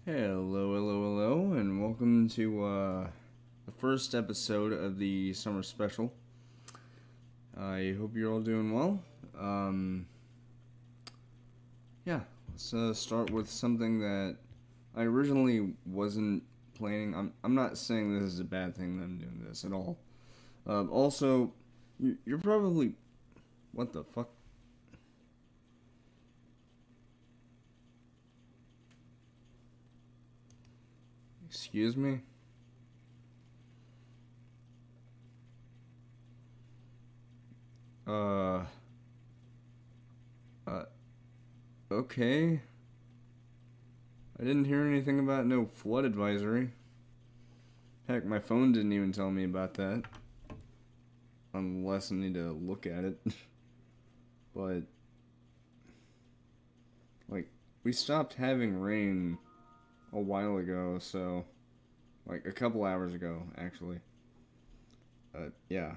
Hello, and welcome to the first episode of the summer special. I hope you're all doing well. Yeah, let's start with something that I originally wasn't planning. I'm not saying this is a bad thing that I'm doing this at all. Also, you're probably... What the fuck? Excuse me? Uh... Uh... Okay. I didn't hear anything about no flood advisory. Heck, my phone didn't even tell me about that. Unless I need to look at it. But, like, we stopped having rain a while ago, so, like, a couple hours ago, actually. Yeah.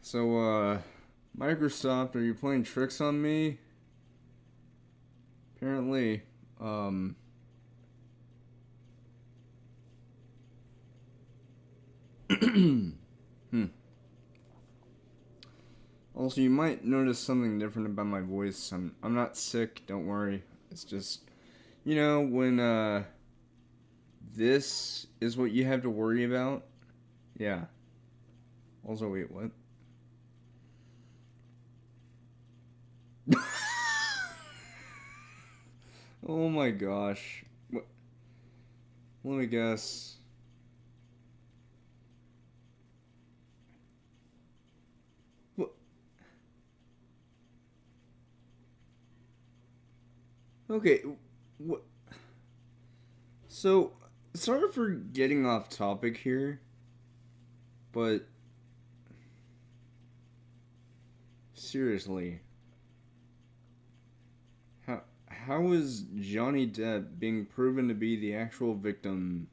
So, Microsoft, are you playing tricks on me? Apparently, Also, you might notice something different about my voice. I'm not sick, don't worry. It's just, when, this is what you have to worry about. Yeah. Also, wait, what? Oh my gosh. What? Let me guess. What? Okay. What? So, sorry for getting off topic here, but seriously, how is Johnny Depp being proven to be the actual victim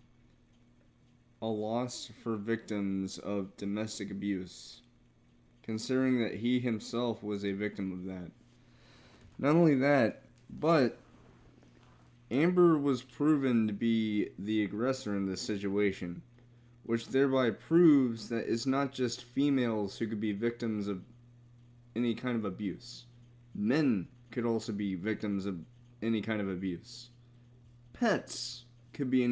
a loss for victims of domestic abuse, considering that he himself was a victim of that? Not only that, but Amber was proven to be the aggressor in this situation, which thereby proves that it's not just females who could be victims of any kind of abuse. Men could also be victims of any kind of abuse. Pets could be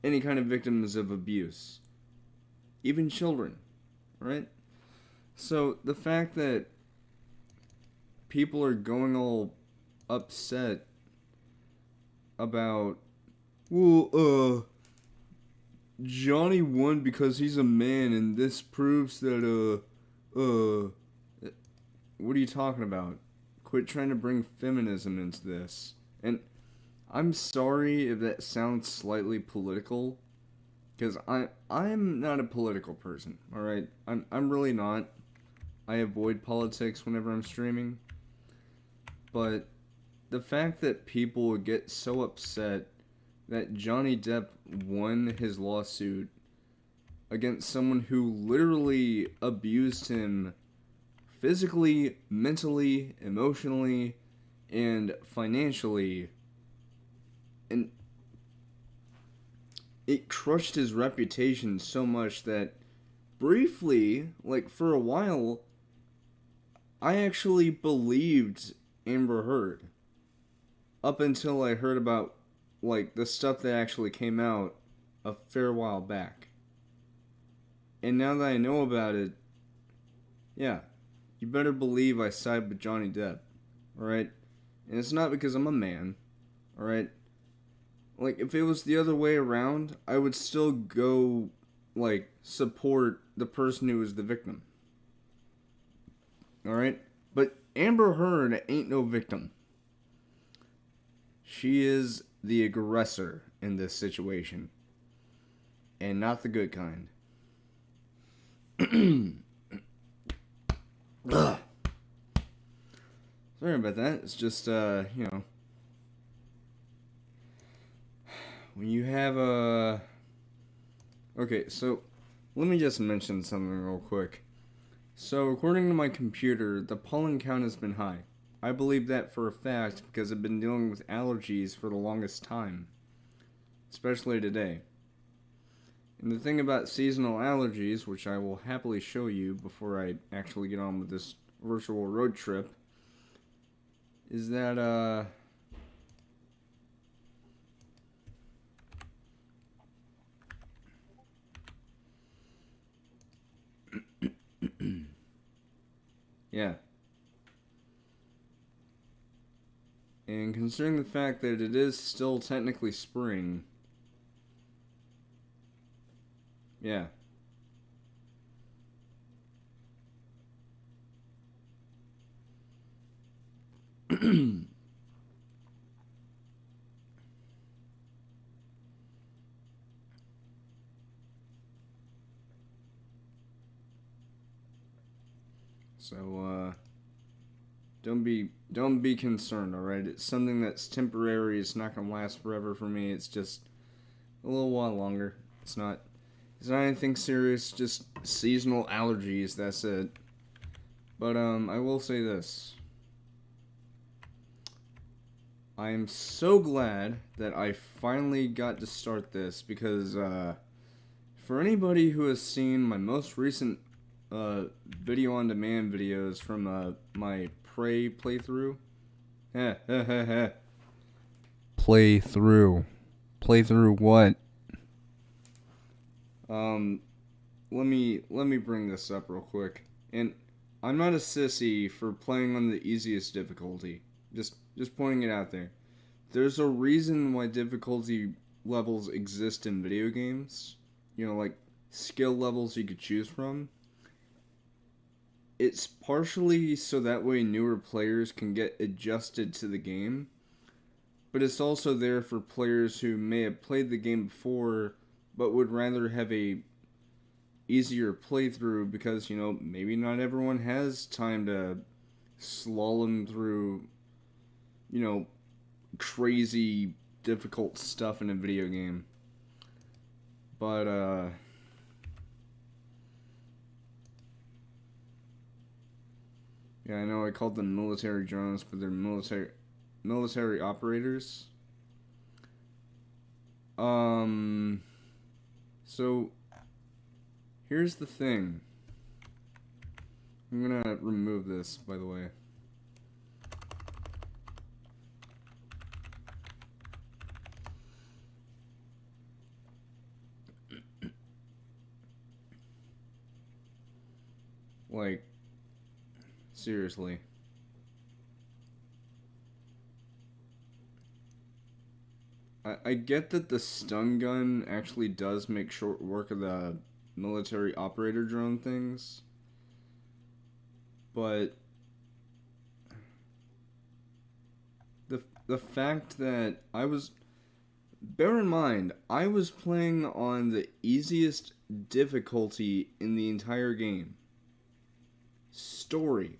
any kind of victims of abuse. Even children, right? So the fact that people are going all upset about, well, Johnny won because he's a man, and this proves that, what are you talking about? Quit trying to bring feminism into this. And I'm sorry if that sounds slightly political, because I'm not a political person, alright? I'm really not. I avoid politics whenever I'm streaming. But the fact that people would get so upset that Johnny Depp won his lawsuit against someone who literally abused him physically, mentally, emotionally, and financially, and it crushed his reputation so much that briefly, like for a while, I actually believed Amber Heard. Up until I heard about, like, the stuff that actually came out a fair while back. And now that I know about it, yeah, you better believe I side with Johnny Depp, alright? And it's not because I'm a man, alright? Like, if it was the other way around, I would still go, like, support the person who was the victim. Alright? But Amber Heard ain't no victim. She is the aggressor in this situation. And not the good kind. Ugh. Sorry about that. It's just, when you have a... Okay, so let me just mention something real quick. So, according to my computer, the pollen count has been high. I believe that for a fact because I've been dealing with allergies for the longest time, especially today. And the thing about seasonal allergies, which I will happily show you before I actually get on with this virtual road trip, is that, yeah. And considering the fact that it is still technically spring, yeah. So, don't be concerned, alright? It's something that's temporary, it's not gonna last forever for me, it's just a little while longer. It's not anything serious, just seasonal allergies, that's it. But I will say this. I am so glad that I finally got to start this because for anybody who has seen my most recent video on demand videos from my Prey playthrough. Playthrough. Playthrough what? Let me bring this up real quick. And I'm not a sissy for playing on the easiest difficulty. Just pointing it out there. There's a reason why difficulty levels exist in video games. You know, like skill levels you could choose from. It's partially so that way newer players can get adjusted to the game, but it's also there for players who may have played the game before but would rather have a easier playthrough because, you know, maybe not everyone has time to slalom through, you know, crazy difficult stuff in a video game. But yeah, I know I called them military drones, but they're military operators. So here's the thing. I'm gonna remove this, by the way. Like, seriously. I get that the stun gun actually does make short work of the military operator drone things, but the fact that bear in mind, I was playing on the easiest difficulty in the entire game. Story.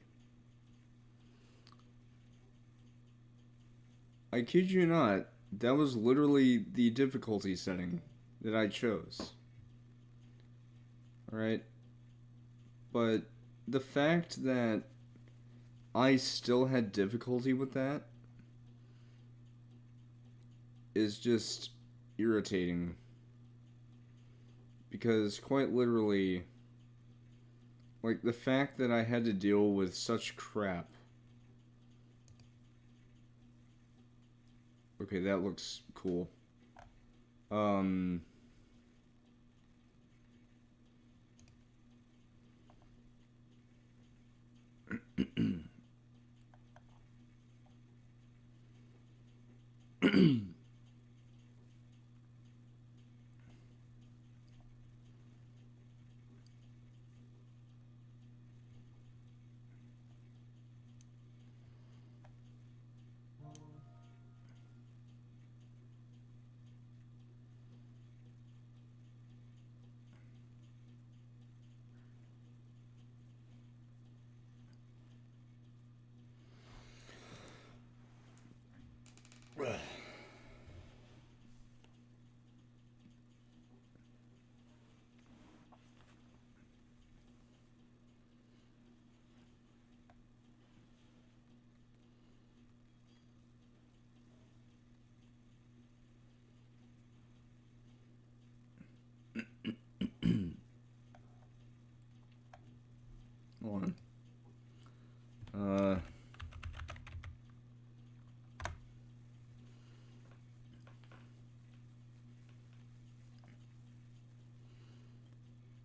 I kid you not, that was literally the difficulty setting that I chose. Alright? But the fact that I still had difficulty with that is just irritating. Because quite literally, like, the fact that I had to deal with such crap. Okay, that looks cool.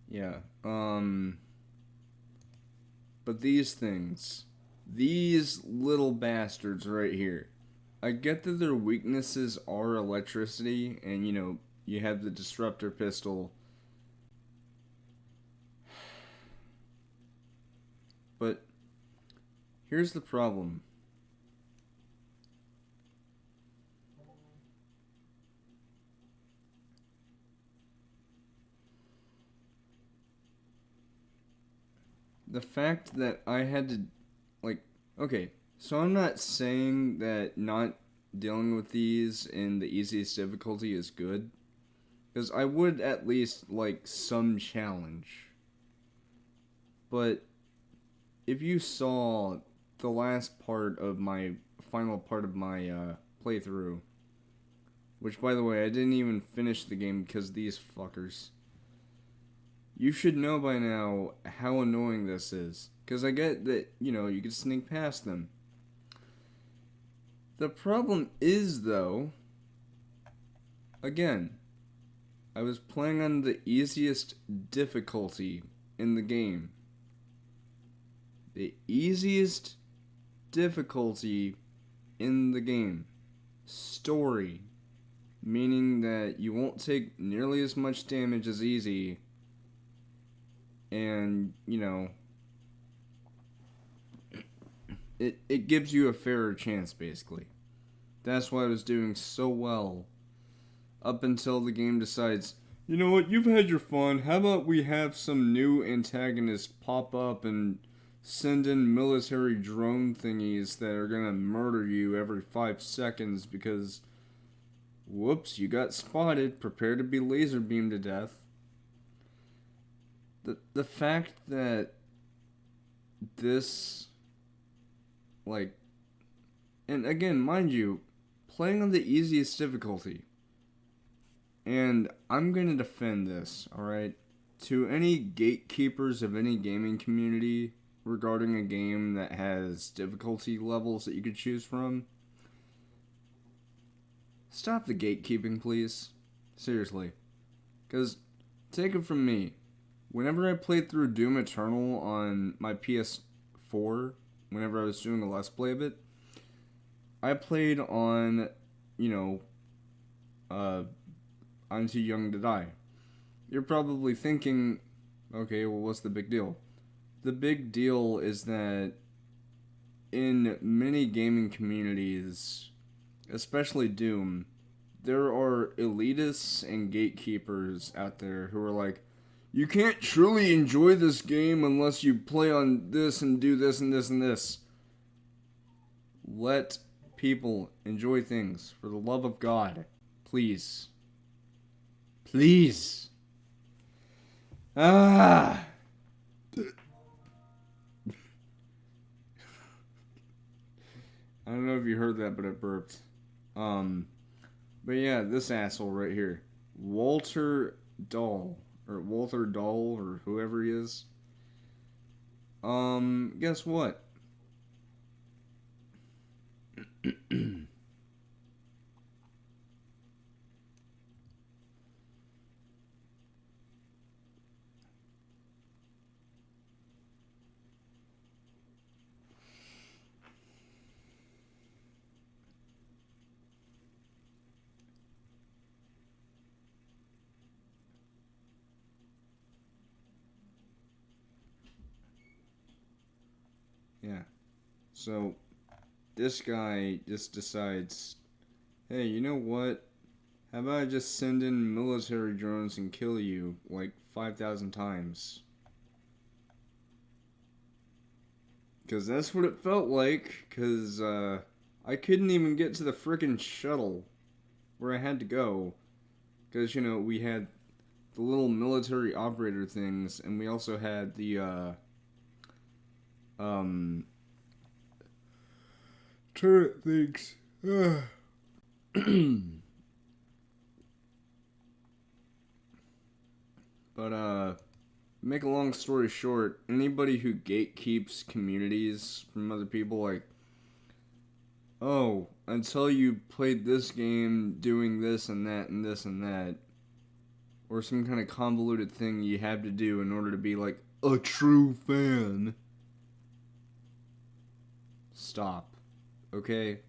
Yeah. But these things, these little bastards right here. I get that their weaknesses are electricity, and you have the disruptor pistol. But here's the problem. The fact that I had to, like, okay, so I'm not saying that not dealing with these in the easiest difficulty is good, because I would at least like some challenge. But if you saw the last part of my final part of my playthrough, which by the way I didn't even finish the game because of these fuckers. You should know by now how annoying this is. Because I get that, you can sneak past them. The problem is, though, again, I was playing on the easiest difficulty in the game. The easiest difficulty in the game. Story. Meaning that you won't take nearly as much damage as easy. And, it gives you a fairer chance, basically. That's why I was doing so well. Up until the game decides, you know what, you've had your fun. How about we have some new antagonists pop up and send in military drone thingies that are gonna murder you every 5 seconds because, whoops, you got spotted. Prepare to be laser beamed to death. The fact that this, and again, mind you, playing on the easiest difficulty, and I'm going to defend this, alright? To any gatekeepers of any gaming community regarding a game that has difficulty levels that you could choose from, stop the gatekeeping, please. Seriously. Because, take it from me, whenever I played through Doom Eternal on my PS4, whenever I was doing a Let's Play of it, I played on, I'm Too Young to Die. You're probably thinking, okay, well, what's the big deal? The big deal is that in many gaming communities, especially Doom, there are elitists and gatekeepers out there who are like, you can't truly enjoy this game unless you play on this and do this and this and this. Let people enjoy things, for the love of God. Please. Please. I don't know if you heard that, but it burped. But yeah, this asshole right here. Walter Dahl, or whoever he is. Guess what? Yeah. So, this guy just decides, hey, you know what? How about I just send in military drones and kill you, 5,000 times? Because that's what it felt like, because, I couldn't even get to the frickin' shuttle where I had to go. Because, we had the little military operator things, and we also had the, turret things. But, make a long story short, anybody who gatekeeps communities from other people, oh, until you played this game doing this and that and this and that, or some kind of convoluted thing you have to do in order to be like a true fan. Stop. Okay?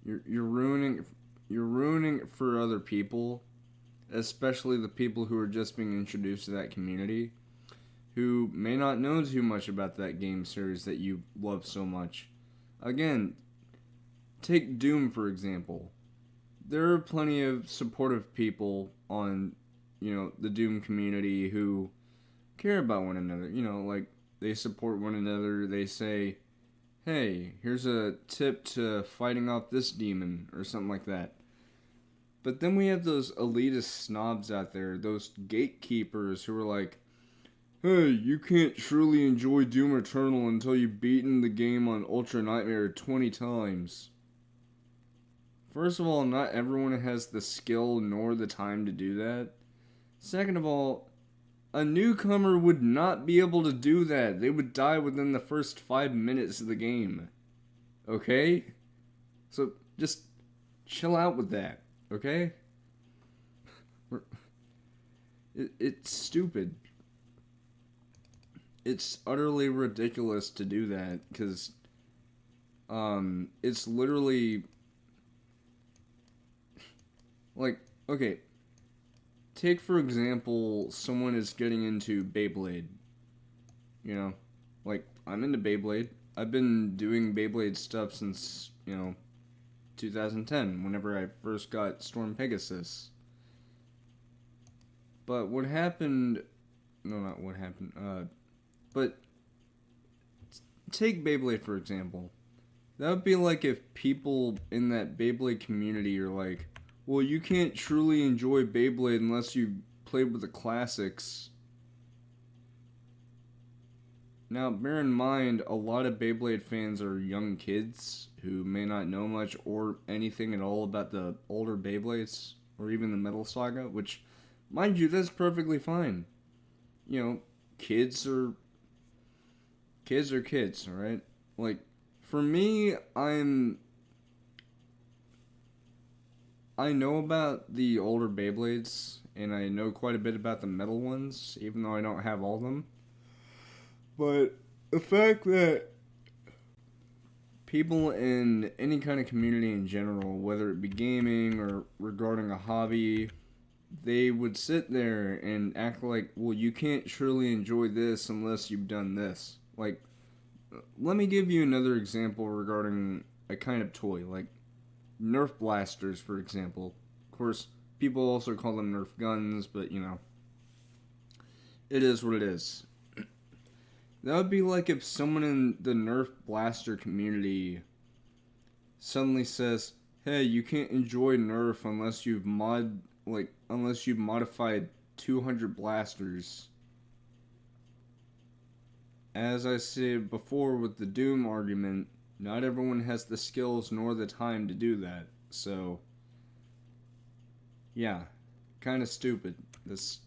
You're ruining it for other people, especially the people who are just being introduced to that community, who may not know too much about that game series that you love so much. Again, take Doom for example. There are plenty of supportive people on, the Doom community who care about one another. Like, they support one another. They say, hey, here's a tip to fighting off this demon, or something like that. But then we have those elitist snobs out there, those gatekeepers who are like, hey, you can't truly enjoy Doom Eternal until you've beaten the game on Ultra Nightmare 20 times. First of all, not everyone has the skill nor the time to do that. Second of all, a newcomer would not be able to do that. They would die within the first 5 minutes of the game. Okay? So, just chill out with that. Okay? It's stupid. It's utterly ridiculous to do that, because it's literally like, okay, take for example someone is getting into Beyblade. Like, I'm into Beyblade. I've been doing Beyblade stuff since 2010, whenever I first got Storm Pegasus. But what happened, no, not what happened, but take Beyblade for example. That would be like if people in that Beyblade community are like, well, you can't truly enjoy Beyblade unless you played with the classics. Now, bear in mind, a lot of Beyblade fans are young kids who may not know much or anything at all about the older Beyblades, or even the Metal Saga, which, mind you, that's perfectly fine. Kids are kids, alright? Like, for me, I know about the older Beyblades, and I know quite a bit about the metal ones, even though I don't have all of them. But the fact that people in any kind of community in general, whether it be gaming or regarding a hobby, they would sit there and act like, well, you can't truly enjoy this unless you've done this. Like, let me give you another example regarding a kind of toy, like Nerf blasters, for example. Of course, people also call them Nerf guns, but it is what it is. That would be like if someone in the Nerf blaster community suddenly says, hey, you can't enjoy Nerf unless you've modified 200 blasters. As I said before with the Doom argument, not everyone has the skills nor the time to do that. So, yeah, kind of stupid. This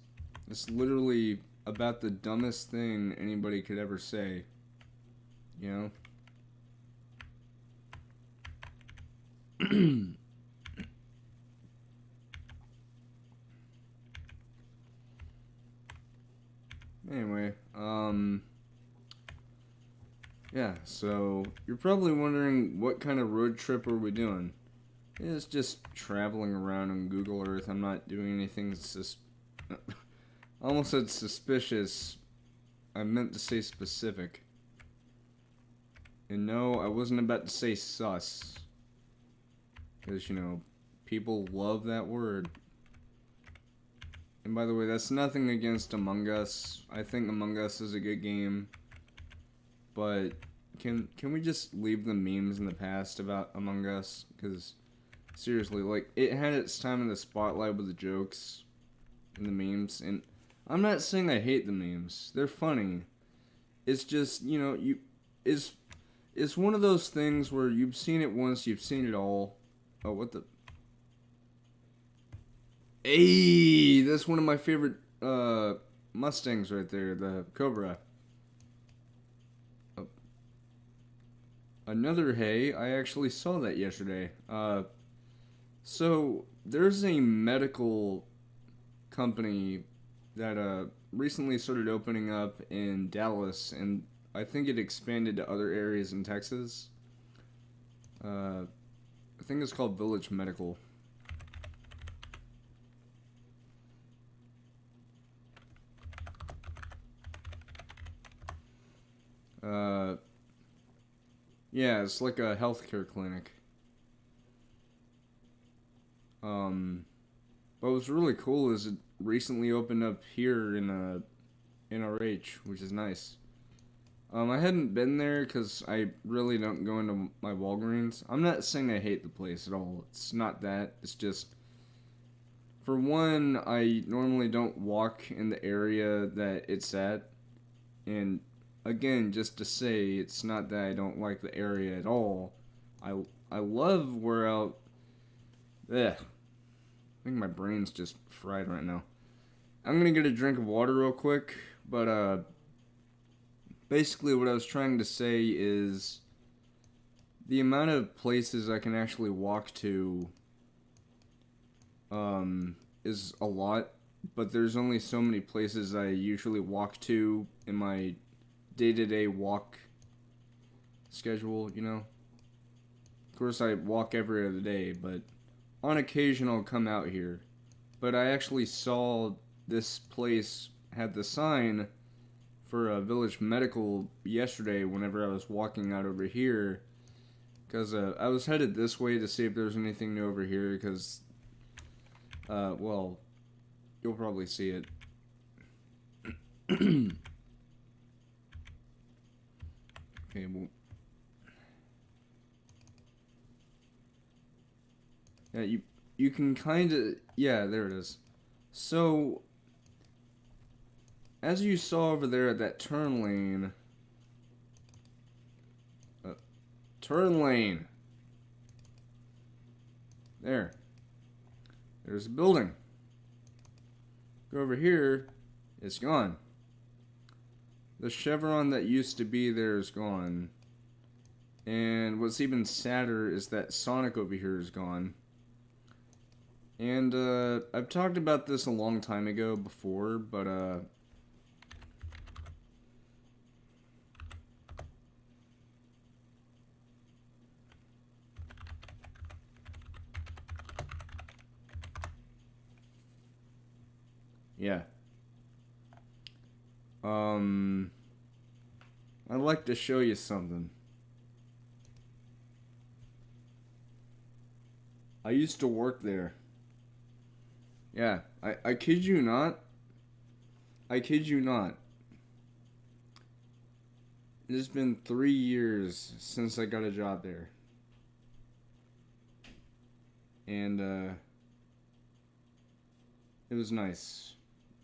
literally about the dumbest thing anybody could ever say. Anyway, yeah, so you're probably wondering what kind of road trip are we doing? It's just traveling around on Google Earth. I'm not doing anything I almost said suspicious. I meant to say specific. And no, I wasn't about to say sus. Because, people love that word. And by the way, that's nothing against Among Us. I think Among Us is a good game. But can we just leave the memes in the past about Among Us? Because, seriously, like, it had its time in the spotlight with the jokes and the memes. And I'm not saying I hate the memes. They're funny. It's just, it's one of those things where you've seen it once, you've seen it all. Oh, what the... Hey, that's one of my favorite Mustangs right there, the Cobra. Oh. Another hay, I actually saw that yesterday. So, there's a medical company that recently started opening up in Dallas, and I think it expanded to other areas in Texas. I think it's called Village Medical. Yeah, it's like a healthcare clinic. But what's really cool is it recently opened up here in RH, which is nice. I hadn't been there because I really don't go into my Walgreens. I'm not saying I hate the place at all. It's not that. It's just, for one, I normally don't walk in the area that it's at. And again, just to say, it's not that I don't like the area at all. I love where out. Ugh. I think my brain's just fried right now. I'm gonna get a drink of water real quick, but basically what I was trying to say is the amount of places I can actually walk to is a lot, but there's only so many places I usually walk to in my day-to-day walk schedule, you know? Of course, I walk every other day, but on occasion I'll come out here. But I actually saw this place had the sign for a Village Medical yesterday whenever I was walking out over here. Because I was headed this way to see if there's anything new over here, because, well, you'll probably see it. Okay, well, yeah, you can kind of, yeah, there it is. So, as you saw over there at that turn lane, there's a building. Go over here, it's gone. The chevron that used to be there is gone. And what's even sadder is that Sonic over here is gone. And I've talked about this a long time ago before, but yeah. I'd like to show you something. I used to work there. Yeah, I kid you not. I kid you not. It has been 3 years since I got a job there. And, it was nice.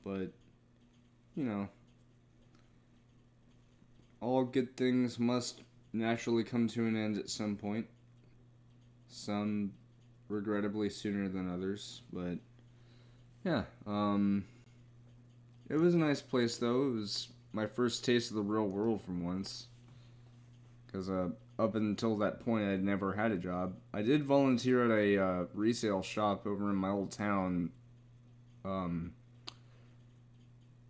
But, you know, all good things must naturally come to an end at some point. Some regrettably sooner than others, but yeah, it was a nice place though. It was my first taste of the real world for once, because up until that point I'd never had a job. I did volunteer at a resale shop over in my old town,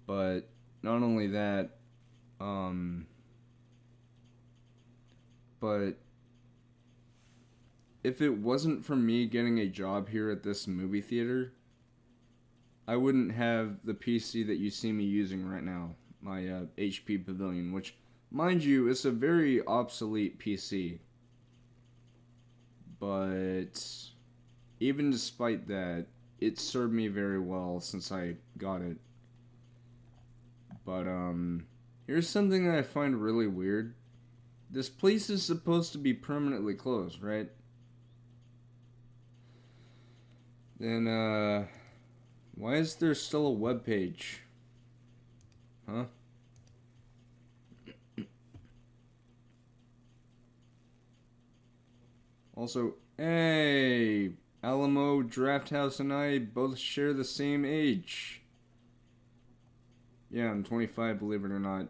but not only that, but if it wasn't for me getting a job here at this movie theater, I wouldn't have the PC that you see me using right now, my HP Pavilion, which, mind you, is a very obsolete PC. But even despite that, it served me very well since I got it. But here's something that I find really weird. This place is supposed to be permanently closed, right? Then, why is there still a web page? Huh? Also, hey, Alamo, Drafthouse, and I both share the same age. Yeah, I'm 25, believe it or not.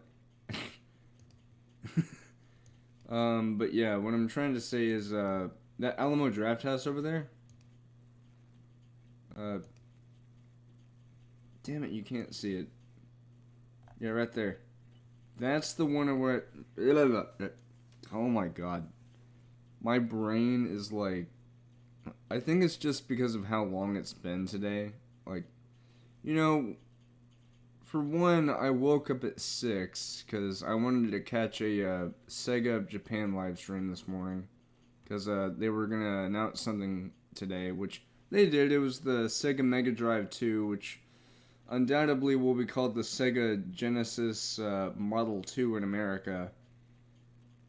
But yeah, what I'm trying to say is, that Alamo Drafthouse over there, damn it, you can't see it. Yeah, right there. That's the one where... Oh my god. My brain is like... I think it's just because of how long it's been today. Like, you know, for one, I woke up at 6 because I wanted to catch a Sega Japan live stream this morning. Because they were going to announce something today, which they did. It was the Sega Mega Drive 2, which undoubtedly will be called the Sega Genesis Model 2 in America.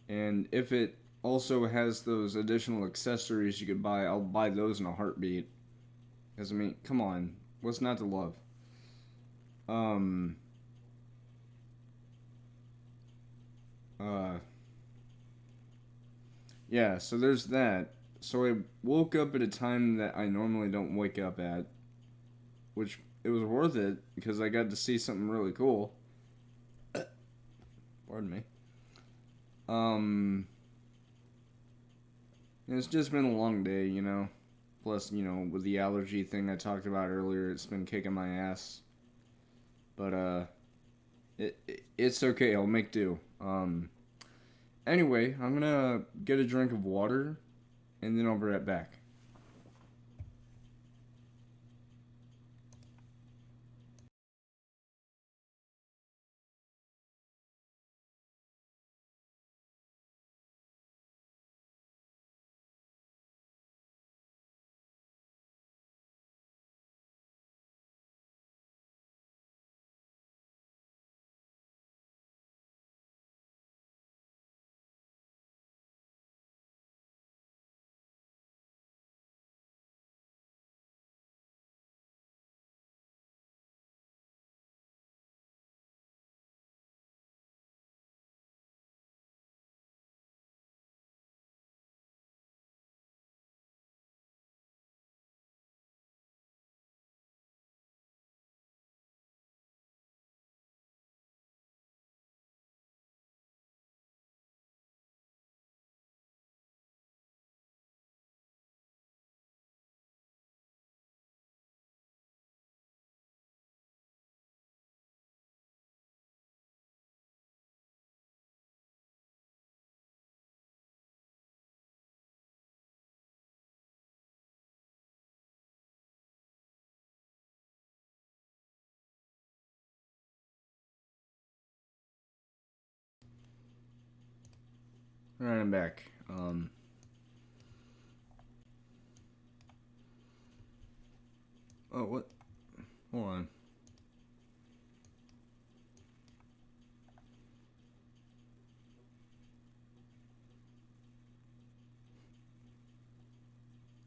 And if it also has those additional accessories you could buy, I'll buy those in a heartbeat. Because, I mean, come on. What's not to love? Yeah, so there's that. So I woke up at a time that I normally don't wake up at, which it was worth it because I got to see something really cool. Pardon me. It's just been a long day, you know. Plus, you know, with the allergy thing I talked about earlier, it's been kicking my ass. But it's okay. I'll make do. Anyway, I'm gonna get a drink of water, and then I'll be right back. Alright, I'm back. Oh, what? Hold on.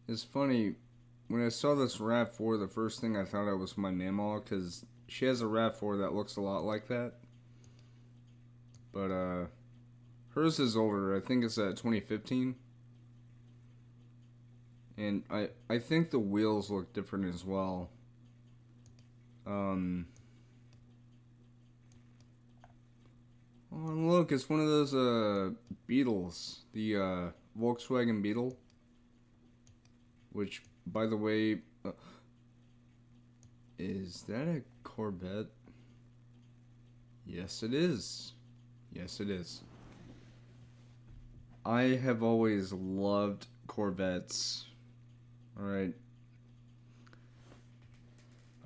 It's funny, when I saw this RAV4, the first thing I thought it was my Mamaw, because she has a RAV4 that looks a lot like that. But, hers is older. I think it's 2015. And I think the wheels look different as well. Oh, and look, it's one of those, Beetles. The, Volkswagen Beetle. Which, by the way, is that a Corvette? Yes, it is. Yes, it is. I have always loved Corvettes. Alright.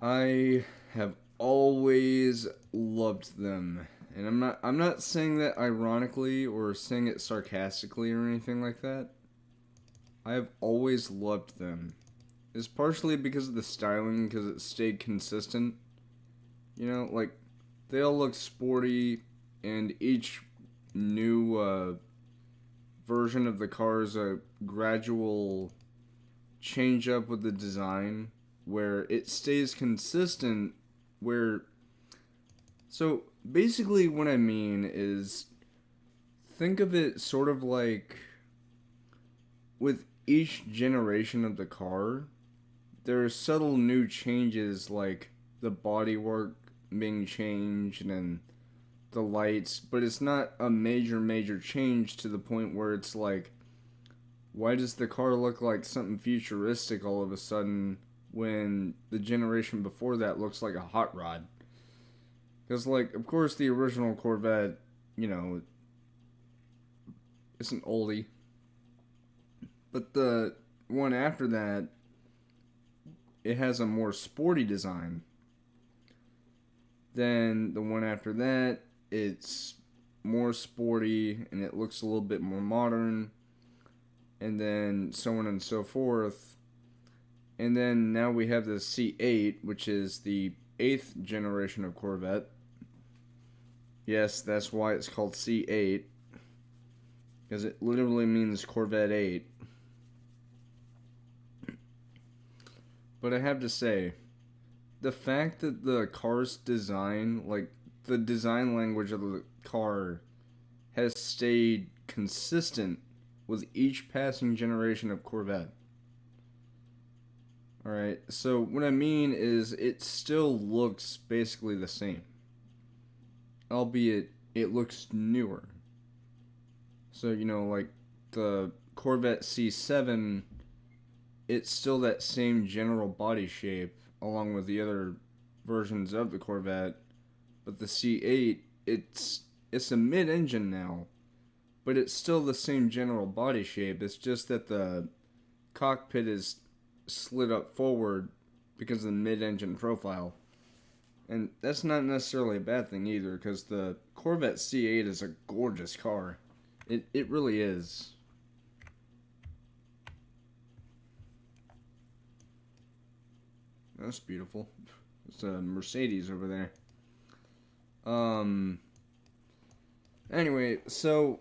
I have always loved them. And I'm not saying that ironically or saying it sarcastically or anything like that. I have always loved them. It's partially because of the styling, because it stayed consistent. You know, like, they all look sporty, and each new version of the car is a gradual change up with the design, where it stays consistent, where... So, basically what I mean is, think of it sort of like, with each generation of the car, there are subtle new changes, like the bodywork being changed and the lights, but it's not a major change to the point where it's like, why does the car look like something futuristic all of a sudden when the generation before that looks like a hot rod. Because, like, of course, the original Corvette, you know, it's an oldie. But the one after that, it has a more sporty design. Then the one after that, it's more sporty and it looks a little bit more modern. And then so on and so forth. And then now we have the C8, which is the 8th generation of Corvette. Yes, that's why it's called C8. Because it literally means Corvette 8. But I have to say, the fact that the car's design, like the design language of the car, has stayed consistent with each passing generation of Corvette. Alright, so what I mean is it still looks basically the same. Albeit, it looks newer. So, you know, like the Corvette C7, it's still that same general body shape along with the other versions of the Corvette. But the C8, it's a mid-engine now. But it's still the same general body shape. It's just that the cockpit is slid up forward because of the mid-engine profile. And that's not necessarily a bad thing either, because the Corvette C8 is a gorgeous car. It really is. That's beautiful. It's a Mercedes over there. Anyway, so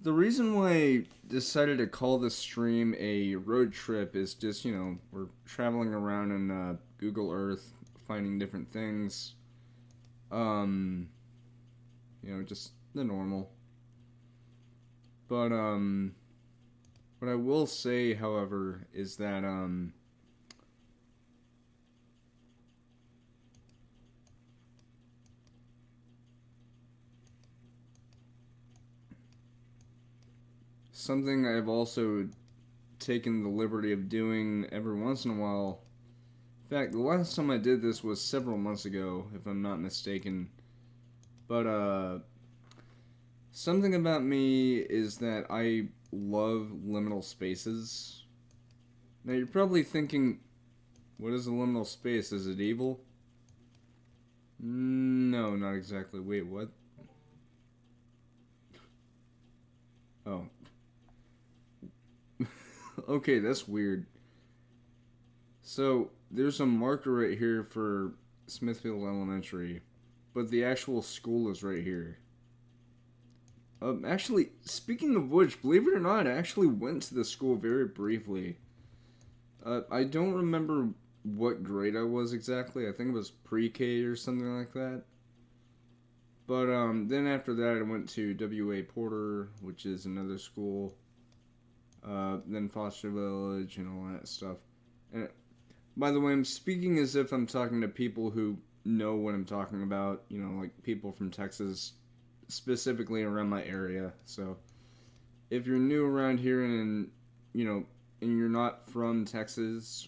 the reason why I decided to call this stream a road trip is just, you know, we're traveling around in Google Earth, finding different things. You know, just the normal. But, what I will say, however, is that, something I've also taken the liberty of doing every once in a while. In fact, the last time I did this was several months ago, if I'm not mistaken. But, something about me is that I love liminal spaces. Now, you're probably thinking, what is a liminal space? Is it evil? No, not exactly. Wait, what? Oh. Okay, that's weird. So, there's a marker right here for Smithfield Elementary, but the actual school is right here. Actually, speaking of which, believe it or not, I actually went to the school very briefly. I don't remember what grade I was exactly. I think it was pre-K or something like that. But then after that, I went to W.A. Porter, which is another school. Then Foster Village and all that stuff. And by the way, I'm speaking as if I'm talking to people who know what I'm talking about. You know, like people from Texas, specifically around my area. So if you're new around here and, you know, and you're not from Texas,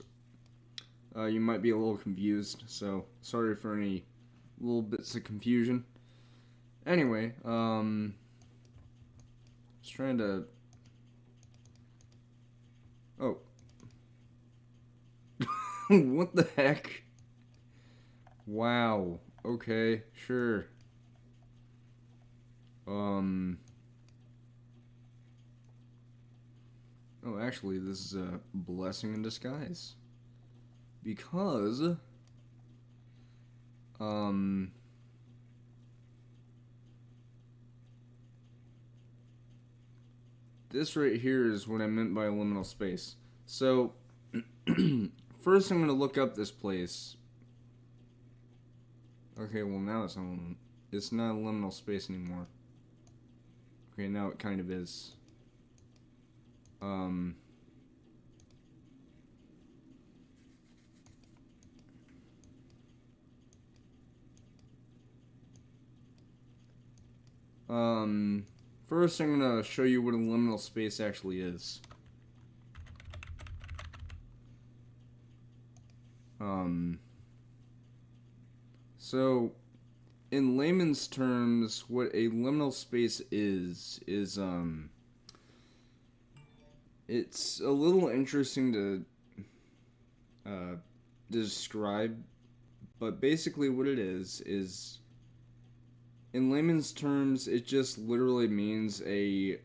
you might be a little confused. So sorry for any little bits of confusion. Anyway, I was trying to... Oh. What the heck? Wow. Okay, sure. Oh, actually, this is a blessing in disguise. Because... this right here is what I meant by a liminal space. So, first I'm going to look up this place. Okay, well now it's not a liminal space anymore. Okay, now it kind of is. First I'm going to show you what a liminal space actually is. Um, so, in layman's terms, what a liminal space is it's a little interesting to describe, but basically what it is in layman's terms, it just literally means a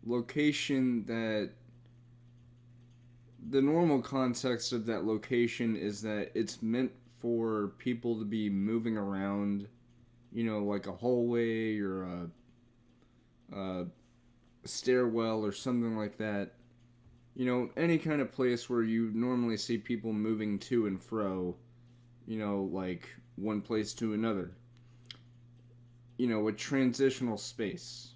location that the normal context of that location is that it's meant for people to be moving around, like a hallway or a stairwell or something like that. Any kind of place where you normally see people moving to and fro, like one place to another. A transitional space.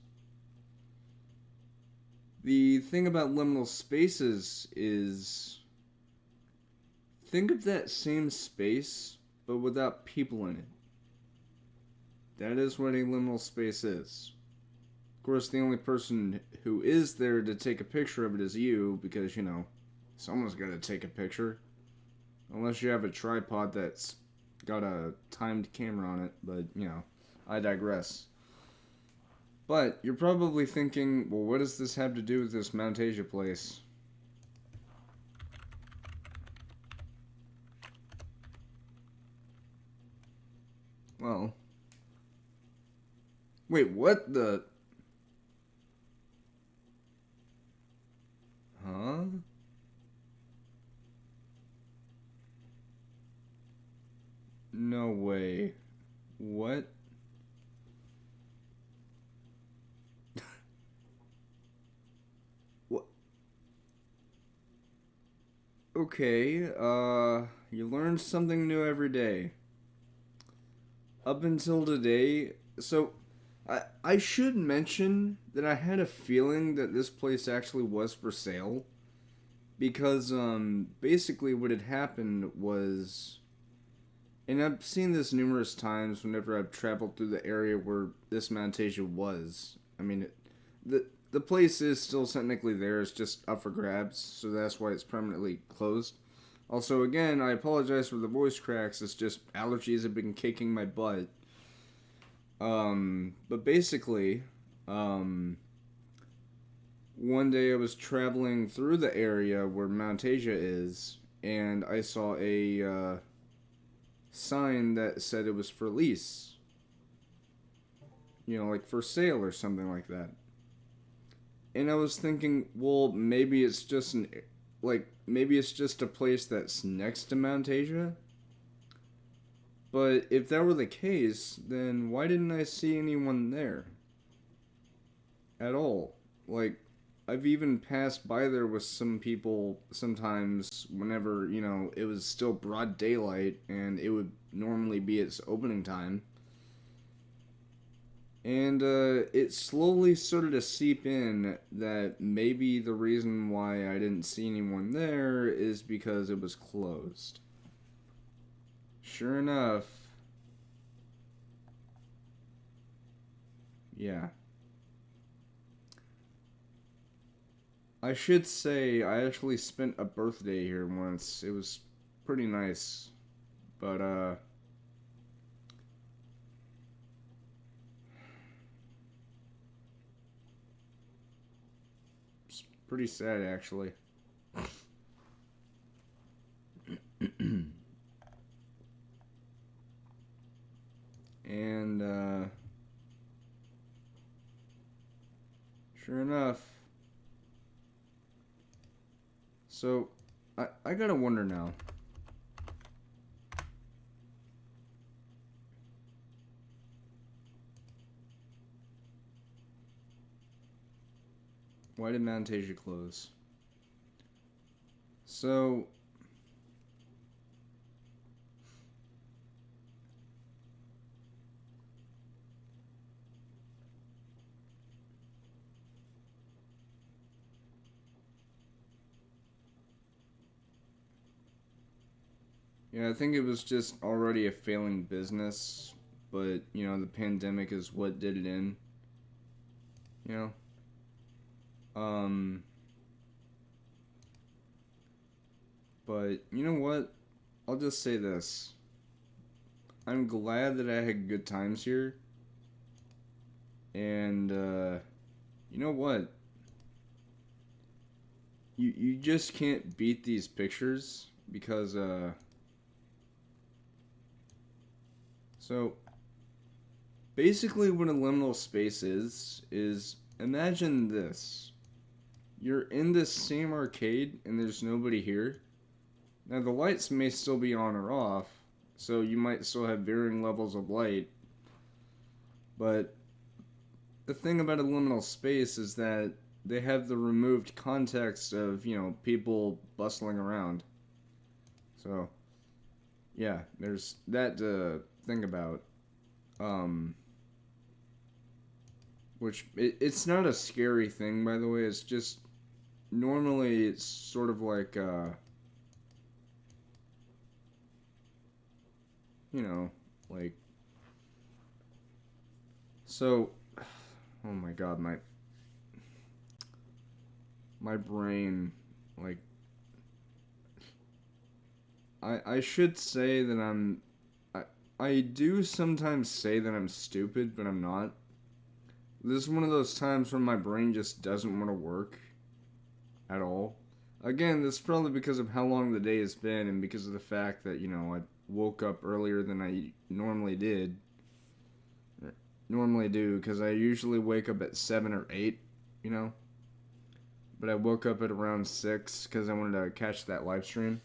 The thing about liminal spaces is think of that same space, but without people in it. That is what a liminal space is. Of course, the only person who is there to take a picture of it is you, because, someone's got to take a picture. Unless you have a tripod that's got a timed camera on it, but, I digress. But you're probably thinking, well, what does this have to do with this Mount Asia place? Well, wait, what the? Huh? No way. What? What? Okay, you learn something new every day. Up until today, so I should mention that I had a feeling that this place actually was for sale because basically what had happened was, and I've seen this numerous times whenever I've traveled through the area where this Mount Asia was. I mean, the place is still technically there. It's just up for grabs, so that's why it's permanently closed. Also, again, I apologize for the voice cracks. It's just allergies have been kicking my butt. But basically, one day I was traveling through the area where Mount Asia is, and I saw a sign that said it was for lease. Like for sale or something like that. And I was thinking, well, maybe it's just maybe it's just a place that's next to Mount Asia. But if that were the case, then why didn't I see anyone there? At all. Like, I've even passed by there with some people sometimes whenever, it was still broad daylight and it would normally be its opening time. And it slowly started to seep in that maybe the reason why I didn't see anyone there is because it was closed. Sure enough. Yeah. I should say I actually spent a birthday here once. It was pretty nice. But it's pretty sad actually. And sure enough. So I gotta wonder now. Why did Mount Asia close? So yeah, I think it was just already a failing business, but the pandemic is what did it in. You know. Um but you know what? I'll just say this. I'm glad that I had good times here. And, you know what? You just can't beat these pictures because, so, basically what a liminal space is imagine this. You're in this same arcade and there's nobody here. Now the lights may still be on or off, so you might still have varying levels of light, but the thing about a liminal space is that they have the removed context of, people bustling around. So, yeah, there's that to think about. Which, it's not a scary thing, by the way, it's just, normally it's sort of like, like, so, oh my god, my brain, like, I should say that I do sometimes say that I'm stupid, but I'm not. This is one of those times when my brain just doesn't want to work at all. Again, this is probably because of how long the day has been and because of the fact that, I woke up earlier than I normally do, because I usually wake up at 7 or 8, but I woke up at around 6 because I wanted to catch that live stream.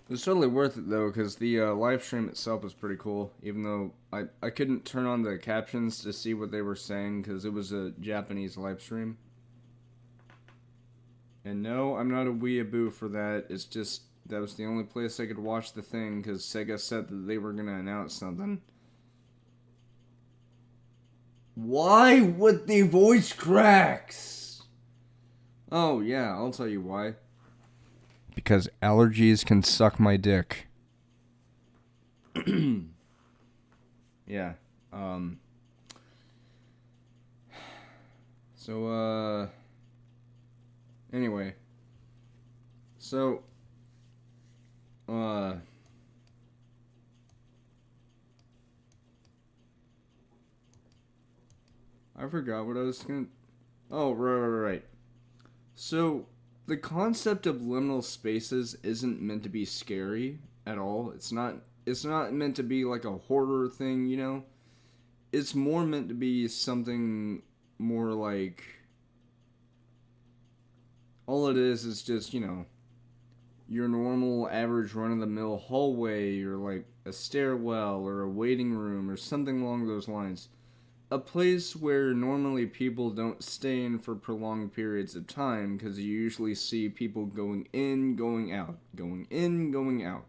It was totally worth it though, because the live stream itself was pretty cool, even though I couldn't turn on the captions to see what they were saying because it was a Japanese live stream. And no, I'm not a weeaboo for that. It's just that was the only place I could watch the thing because Sega said that they were going to announce something. Why with the voice cracks? Oh yeah, I'll tell you why. Because allergies can suck my dick. Yeah. So, anyway. So, I forgot what I was gonna... Oh, right. So, the concept of liminal spaces isn't meant to be scary at all. It's not meant to be like a horror thing, It's more meant to be something more like... All it is just, your normal average run-of-the-mill hallway or like a stairwell or a waiting room or something along those lines. A place where normally people don't stay in for prolonged periods of time because you usually see people going in, going out, going in, going out.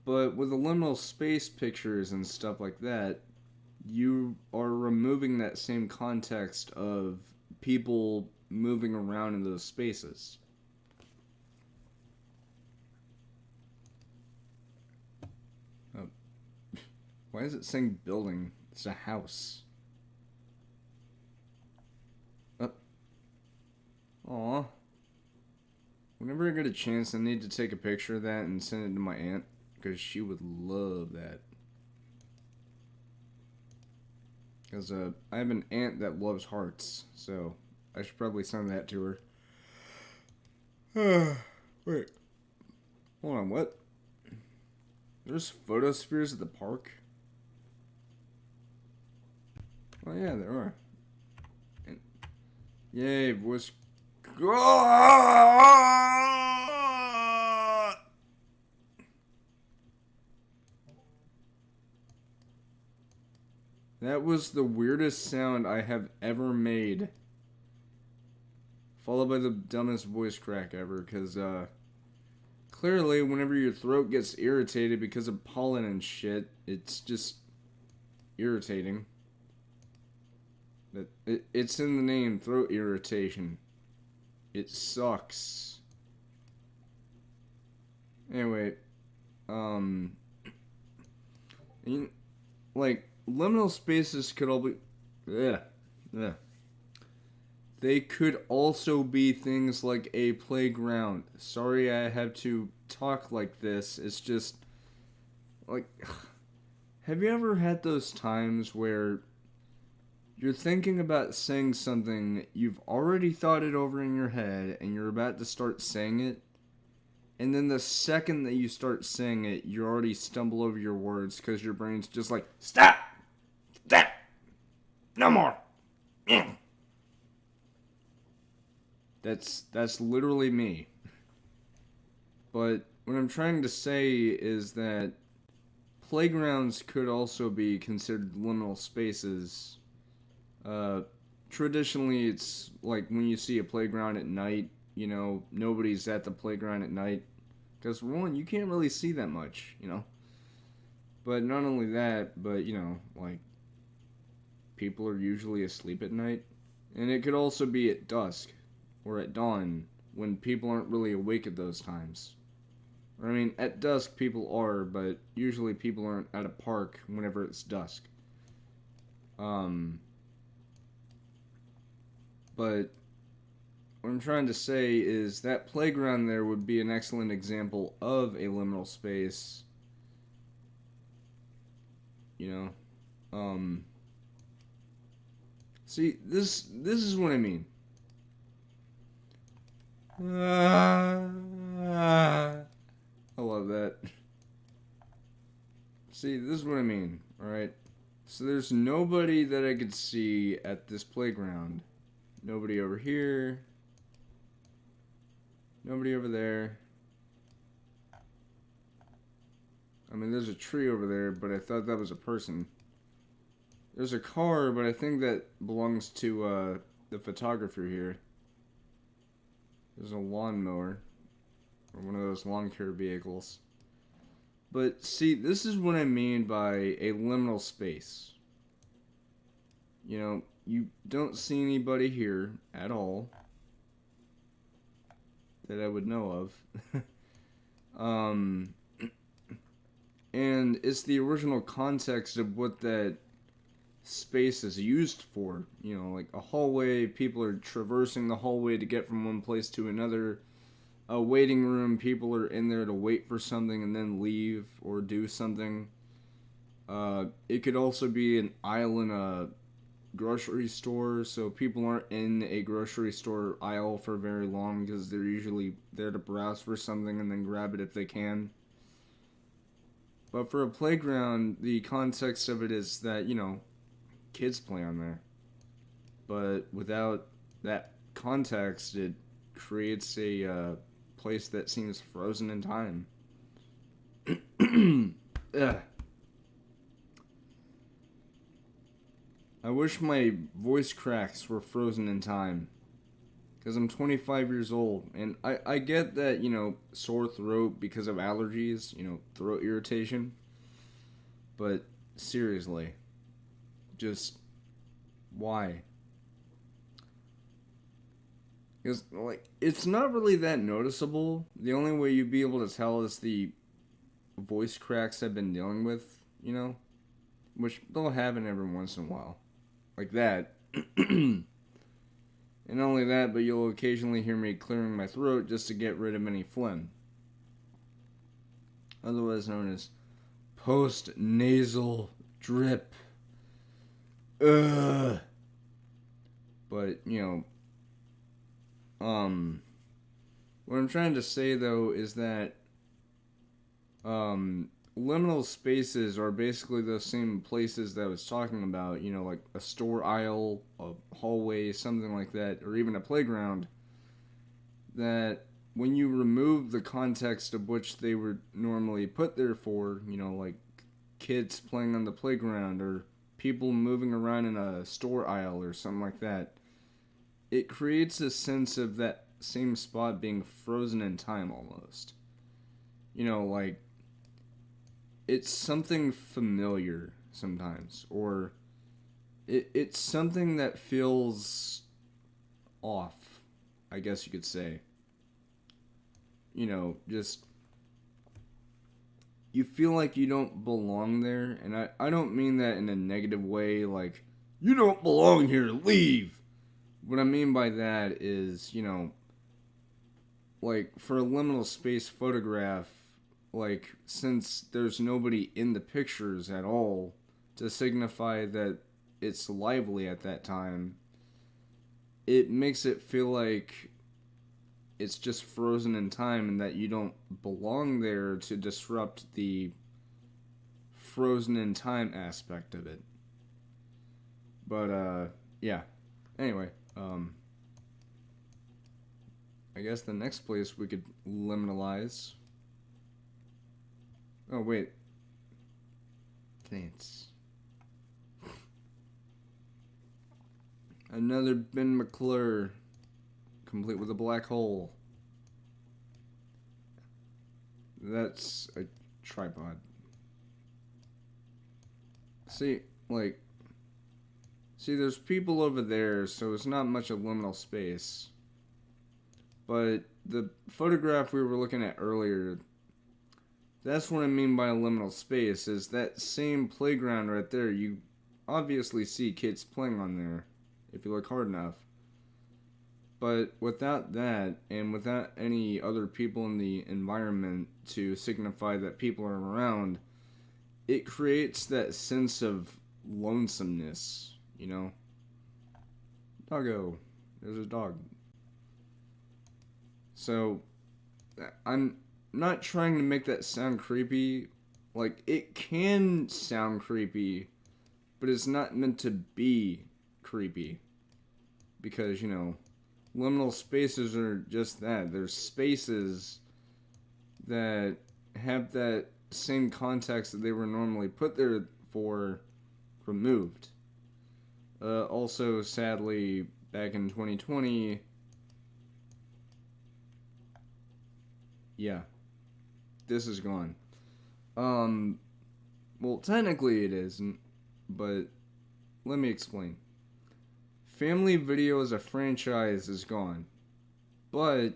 But with the liminal space pictures and stuff like that, you are removing that same context of people moving around in those spaces. Oh. Why is it saying building? It's a house. Aw. Whenever I get a chance, I need to take a picture of that and send it to my aunt, because she would love that. Because I have an aunt that loves hearts, so I should probably send that to her. Wait. Hold on, what? There's photospheres at the park? Oh yeah, there are. And, yay, voice... That was the weirdest sound I have ever made. Followed by the dumbest voice crack ever, because, clearly, whenever your throat gets irritated because of pollen and shit, it's just irritating. It's in the name, throat irritation. It sucks. Anyway, like, liminal spaces could all be... they could also be things like a playground. Sorry I have to talk like this. It's just, like, have you ever had those times where you're thinking about saying something, you've already thought it over in your head, and you're about to start saying it, and then the second that you start saying it, you already stumble over your words because your brain's just like, stop! Stop! No more! That's literally me. But what I'm trying to say is that playgrounds could also be considered liminal spaces. Traditionally, it's like when you see a playground at night, you know, nobody's at the playground at night. Because, for one, you can't really see that much, you know. But not only that, but, you know, like, people are usually asleep at night. And it could also be at dusk or at dawn when people aren't really awake at those times. I mean, at dusk people are, but usually people aren't at a park whenever it's dusk. But what I'm trying to say is that playground there would be an excellent example of a liminal space. You know, see, this is what I mean. I love that. See, this is what I mean, alright? So there's nobody that I could see at this playground. Nobody over here. Nobody over there. I mean, there's a tree over there, but I thought that was a person. There's a car, but I think that belongs to the photographer here. There's a lawnmower. Or one of those lawn care vehicles. But see, this is what I mean by a liminal space. You know, you don't see anybody here at all that I would know of. And it's the original context of what that space is used for. You know, like a hallway, people are traversing the hallway to get from one place to another. A waiting room, people are in there to wait for something and then leave or do something. It could also be an aisle in a grocery store, so people aren't in a grocery store aisle for very long because they're usually there to browse for something and then grab it if they can. But for a playground, the context of it is that, you know, kids play on there. But without that context, it creates a place that seems frozen in time. I wish my voice cracks were frozen in time. Because I'm 25 years old. And I get that, you know, sore throat because of allergies, you know, throat irritation. But seriously, just why? Because, like, it's not really that noticeable. The only way you'd be able to tell is the voice cracks I've been dealing with, you know? Which they'll happen every once in a while. Like that. And not only that, but you'll occasionally hear me clearing my throat just to get rid of any phlegm. Otherwise known as post-nasal drip. Ugh. But, you know, what I'm trying to say though is that liminal spaces are basically those same places that I was talking about, you know, like a store aisle, a hallway, something like that, or even a playground, that when you remove the context of which they were normally put there for, you know, like kids playing on the playground or people moving around in a store aisle or something like that, it creates a sense of that same spot being frozen in time almost. You know, like, it's something familiar sometimes, or it's something that feels off, I guess you could say. You know, just, you feel like you don't belong there, and I don't mean that in a negative way, like, you don't belong here, leave! what I mean by that is, you know, like for a liminal space photograph, like since there's nobody in the pictures at all to signify that it's lively at that time, it makes it feel like it's just frozen in time and that you don't belong there to disrupt the frozen in time aspect of it. But yeah. Anyway, I guess the next place we could liminalize. Oh wait. Thanks. Another Ben McClure, complete with a black hole. That's a tripod. See, like, there's people over there, so it's not much of liminal space. But the photograph we were looking at earlier, that's what I mean by a liminal space, is that same playground right there. You obviously see kids playing on there, if you look hard enough. But without that, and without any other people in the environment to signify that people are around, it creates that sense of lonesomeness, you know? Doggo. There's a dog. So, I'm not trying to make that sound creepy. Like, it can sound creepy, but it's not meant to be creepy. Because, you know, liminal spaces are just that. There's spaces that have that same context that they were normally put there for removed. Also, sadly, back in 2020, yeah, this is gone. Well, technically it isn't, but let me explain. Family Video as a franchise is gone, but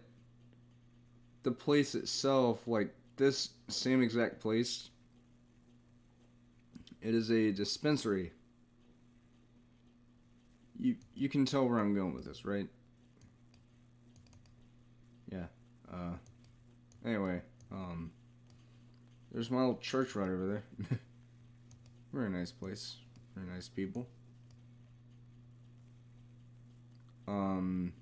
the place itself, like this same exact place, it is a dispensary. You can tell where I'm going with this, right? Yeah. Anyway, there's my little church right over there. Very nice place. Very nice people. Alright.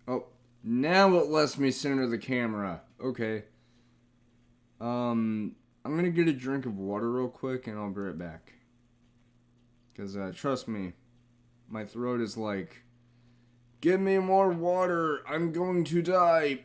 Oh, now it lets me center the camera. Okay. I'm gonna get a drink of water real quick and I'll be right back. Because, trust me, my throat is like, give me more water, I'm going to die.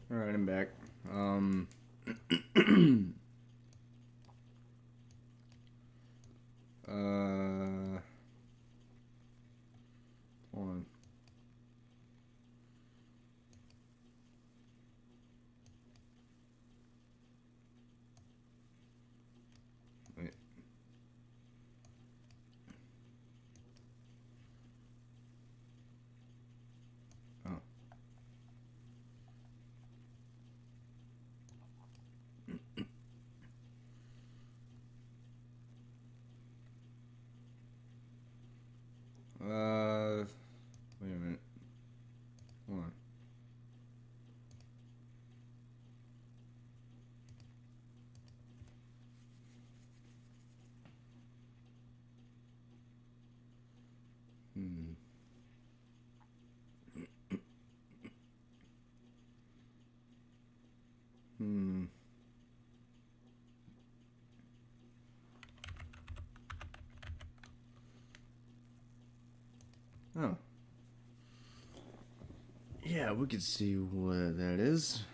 Alright, I'm back. Hold on. Wait. Hold on. Oh. Yeah, we could see what that is.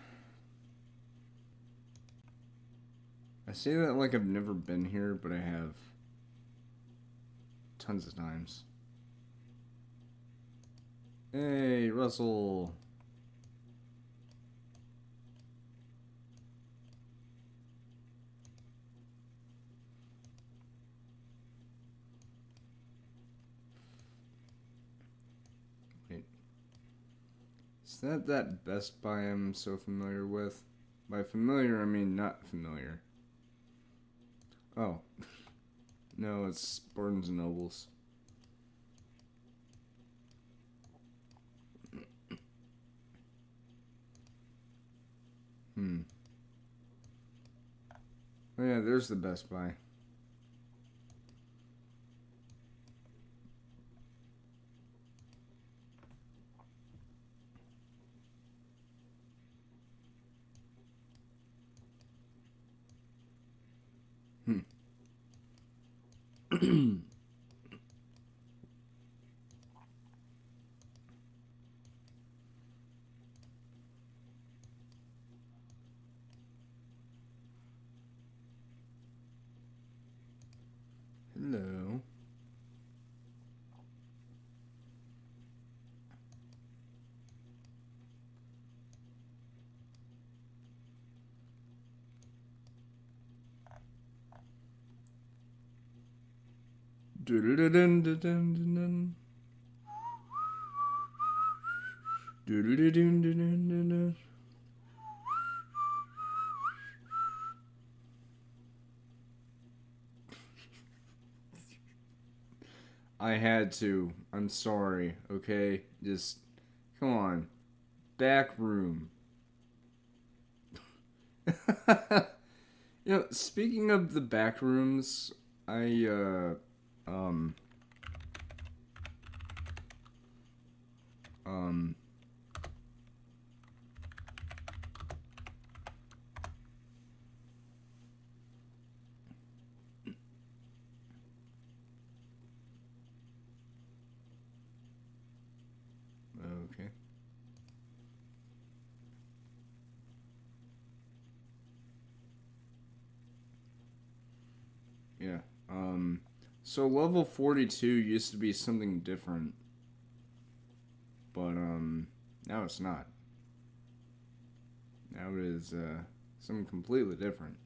I say that like I've never been here, but I have. Tons of times. Hey, Russell. Wait. Is that Best Buy I'm so familiar with? By familiar, I mean not familiar. Oh. No, it's Barnes & Nobles. Oh yeah, there's the Best Buy. Hello. Dun-dun-dun-dun-dun-dun. Dun-dun-dun-dun-dun-dun. I had to. I'm sorry, okay? Just, come on. Back room. You know, speaking of the back rooms, I, um, okay. Yeah. So level 42 used to be something different, but, now it's not. Now it is, something completely different.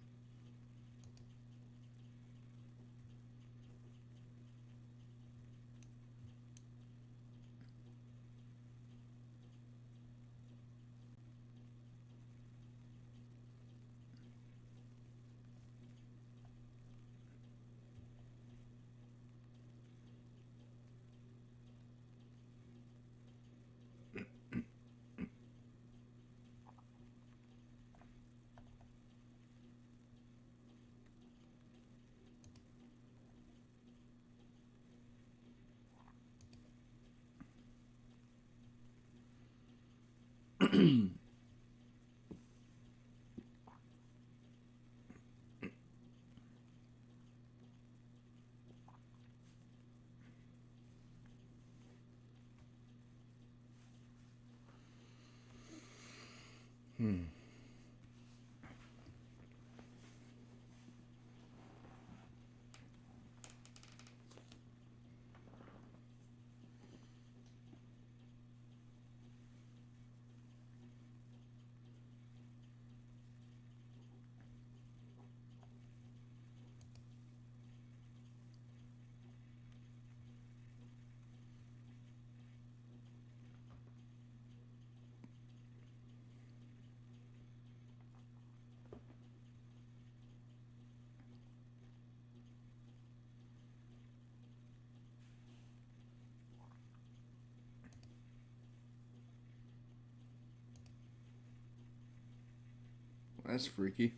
That's freaky.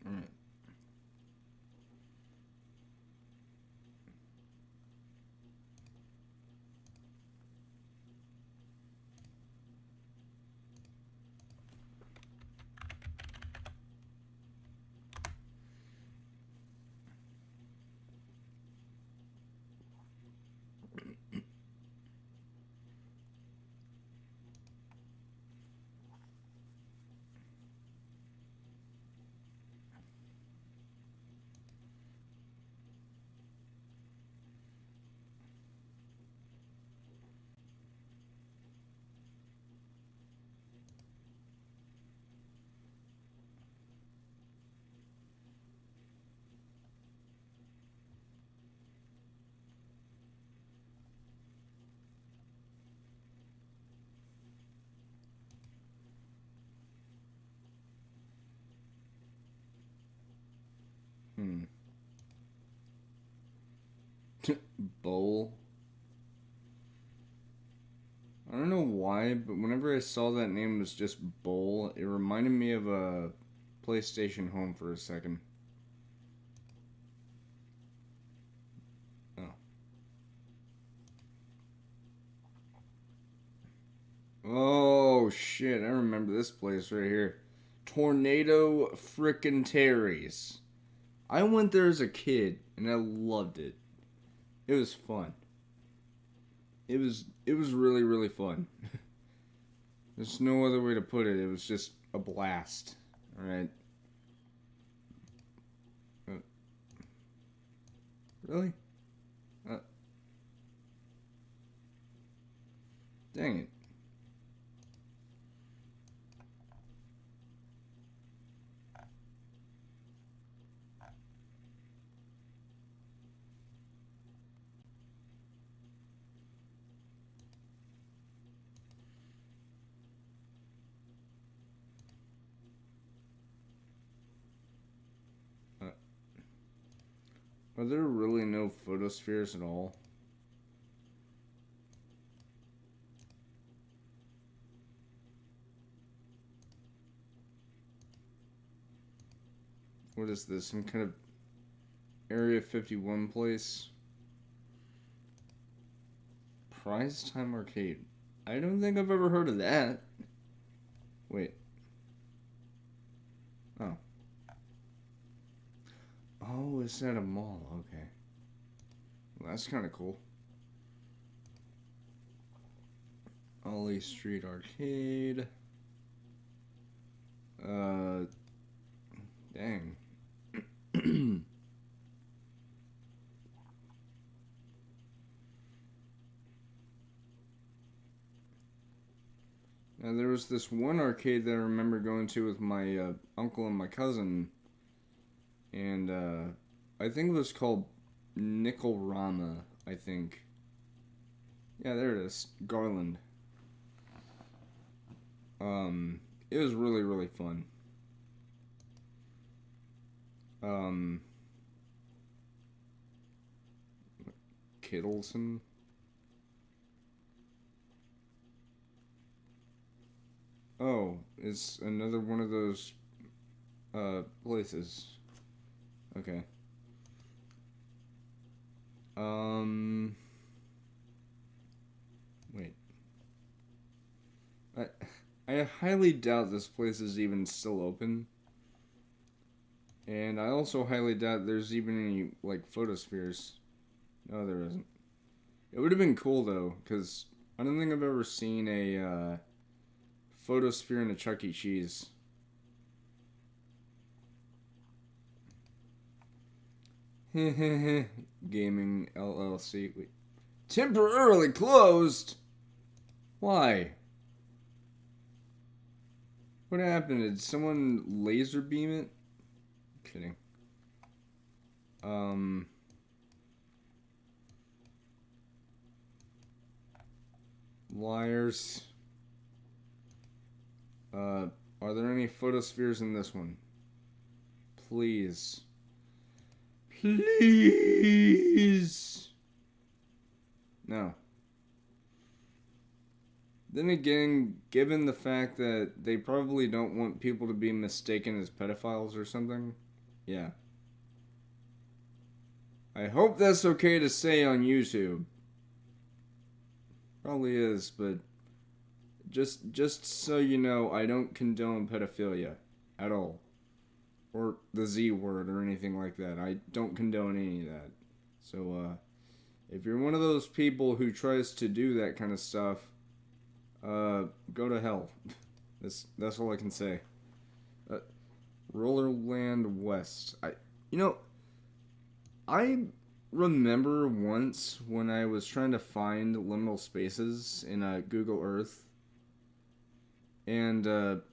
Alright. Bowl. I don't know why, but whenever I saw that name was just Bowl, it reminded me of a PlayStation Home for a second. Oh. Oh, shit. I remember this place right here. Tornado Frickin' Terry's. I went there as a kid, and I loved it. It was fun. It was really, really fun. There's no other way to put it. It was just a blast. Alright. Really? Dang it. Are there really no photospheres at all? What is this? Some kind of Area 51 place? Prize Time Arcade. I don't think I've ever heard of that. Wait. Oh. Oh, it's at a mall. Okay. Well, that's kind of cool. Ollie Street Arcade. Dang. Now, there was this one arcade that I remember going to with my uncle and my cousin. And I think it was called Nickel-Rama, I think. Yeah, there it is. Garland. It was really, really fun. Kittleson? Oh, it's another one of those places. Okay. Wait. I highly doubt this place is even still open. And I also highly doubt there's even any, like, photospheres. No, there isn't. It would have been cool, though, because I don't think I've ever seen a photosphere in a Chuck E. Cheese. Gaming LLC. Wait. Temporarily closed? Why? What happened? Did someone laser beam it? Kidding. Liars. Are there any photospheres in this one? Please. Please. No. Then again, given the fact that they probably don't want people to be mistaken as pedophiles or something, yeah. I hope that's okay to say on YouTube. Probably is, but just so you know, I don't condone pedophilia at all. Or the Z word or anything like that. I don't condone any of that. So, if you're one of those people who tries to do that kind of stuff, go to hell. That's all I can say. Rollerland West. I remember once when I was trying to find liminal spaces in Google Earth. And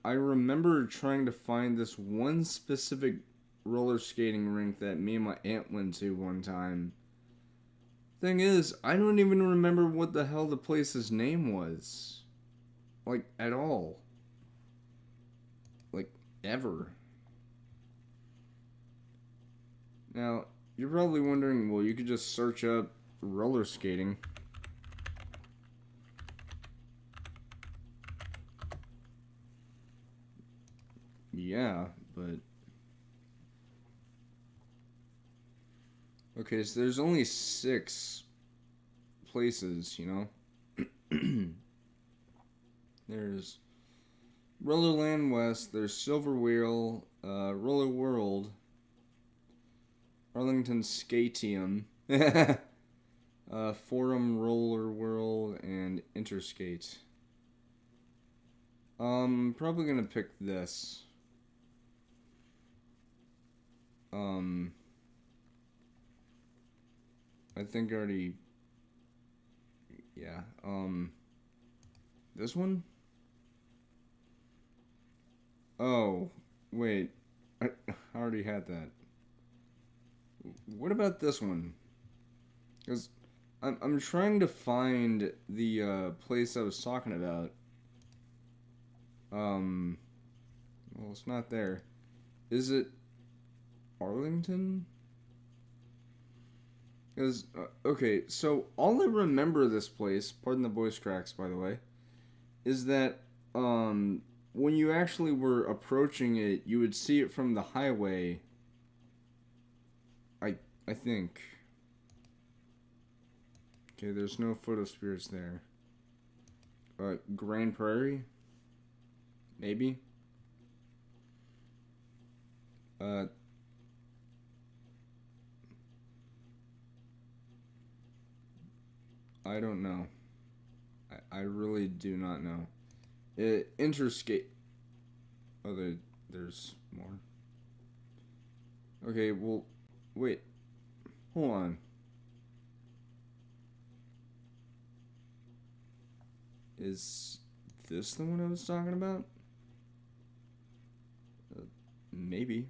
I remember trying to find this one specific roller skating rink that me and my aunt went to one time. Thing is, I don't even remember what the hell the place's name was. Like, at all. Like, ever. Now, you're probably wondering, well, you could just search up roller skating. yeah, but... Okay, so there's only 6 places, you know? There's Rollerland West, there's Silver Wheel, Roller World, Arlington Skatium, Forum Roller World, and Interskate. Probably gonna pick this. I think I already... Yeah, this one? Oh, wait. I already had that. What about this one? Because I'm trying to find the place I was talking about. Well, it's not there. Is it Arlington? Because, okay, so all I remember of this place, pardon the voice cracks, by the way, is that, when you actually were approaching it, you would see it from the highway. I think. Okay, there's no photospheres there. Grand Prairie? Maybe? I don't know. I really do not know. Interscape. Oh, there's more. Okay, well, wait. Hold on. Is this the one I was talking about? Maybe.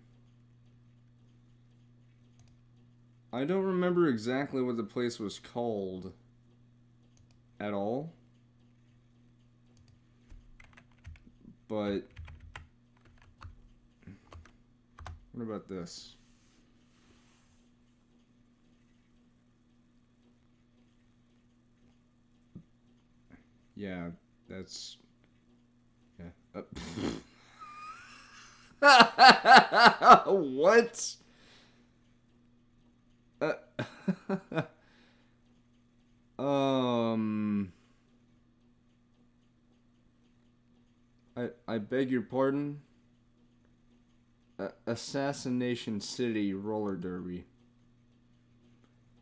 I don't remember exactly what the place was called at all. But what about this? Yeah, that's... Yeah. What? Um... I beg your pardon? Assassination City Roller Derby.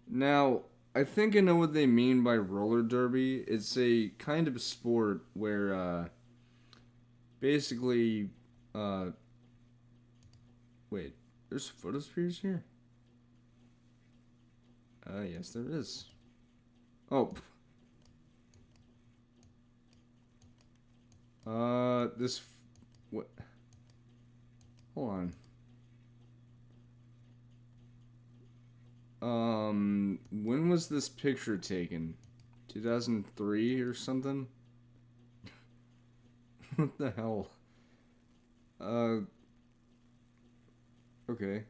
Now, I think I know what they mean by roller derby. It's a kind of sport where, basically, wait, there's photospheres here? Yes there is. Oh. What? Hold on. When was this picture taken? 2003 or something? What the hell? Okay,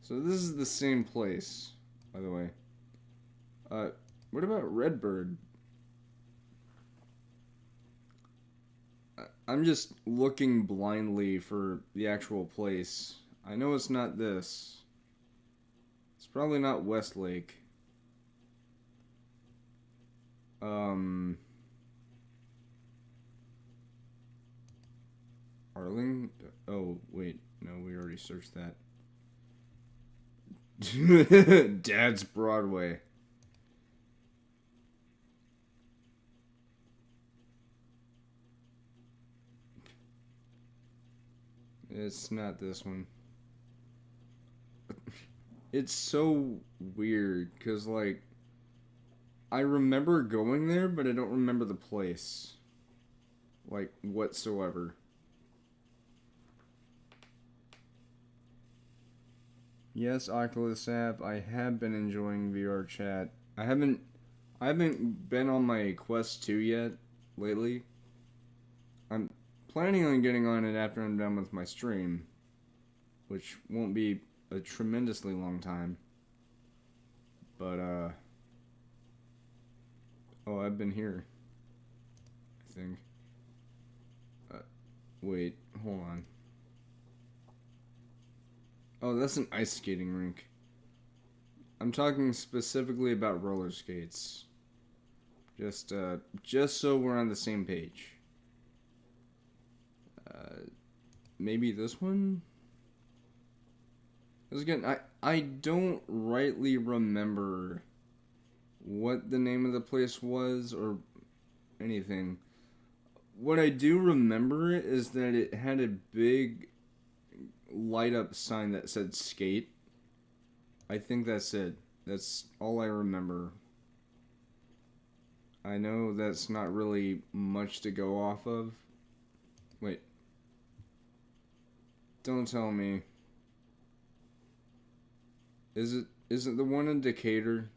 so this is the same place, by the way. What about Redbird? I'm just looking blindly for the actual place. I know it's not this. It's probably not Westlake. Arling? Oh, wait. No, we already searched that. Dad's Broadway. It's not this one. It's so weird, because, like, I remember going there, but I don't remember the place. Like, whatsoever. Yes, Oculus app, I have been enjoying VR chat. I haven't been on my Quest 2 yet, lately. I'm planning on getting on it after I'm done with my stream, which won't be a tremendously long time. But, oh, I've been here. I think. Wait, hold on. Oh, that's an ice skating rink. I'm talking specifically about roller skates. Just so we're on the same page. Maybe this one? Because again, I don't rightly remember what the name of the place was or anything. What I do remember is that it had a big light up sign that said skate. I think that's it. That's all I remember. I know that's not really much to go off of. Wait. Don't tell me. Is it the one in Decatur?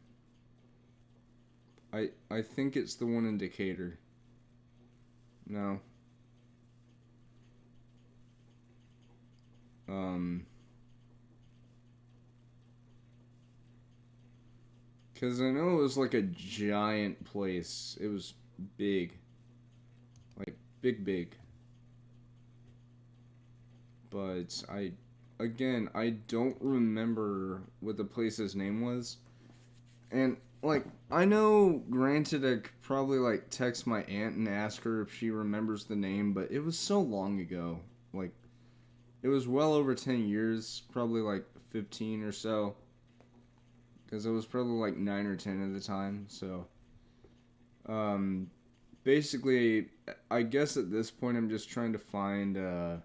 I think it's the one in Decatur. No. Because I know it was like a giant place. It was big. Like, big. But I don't remember what the place's name was. And, like, I know, granted, I could probably, like, text my aunt and ask her if she remembers the name, but it was so long ago. Like, it was well over 10 years, probably, like, 15 or so. Because I was probably, like, 9 or 10 at the time, so. Basically, I guess at this point I'm just trying to find, a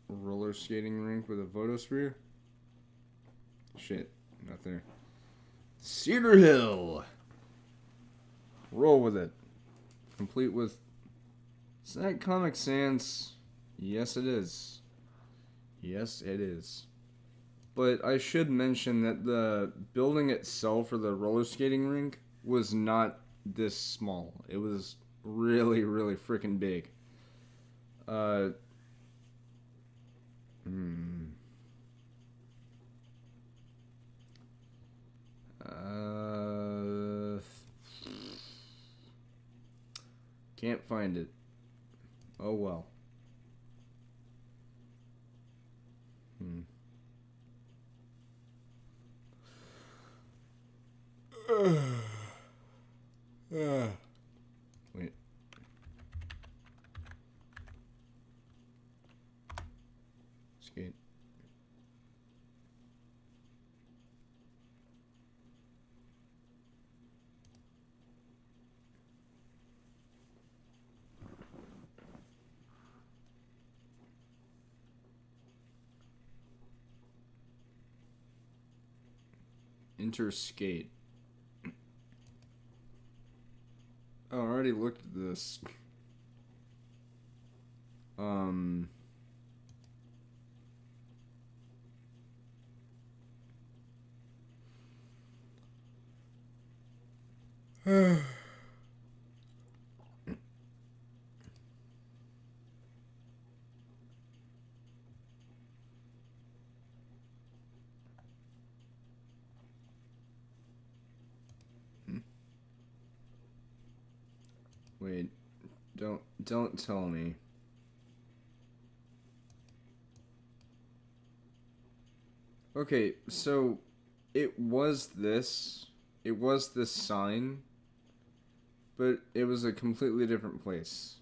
roller skating rink with a photosphere? Shit, not there. Cedar Hill! Roll with it. Complete with... Is that Comic Sans? Yes, it is. Yes, it is. But I should mention that the building itself for the roller skating rink was not this small. It was really, really freaking big. Can't find it. Oh well. Wait. Skate. Enter skate. Oh, I already looked at this. Wait, don't tell me. Okay, so it was this sign, but it was a completely different place.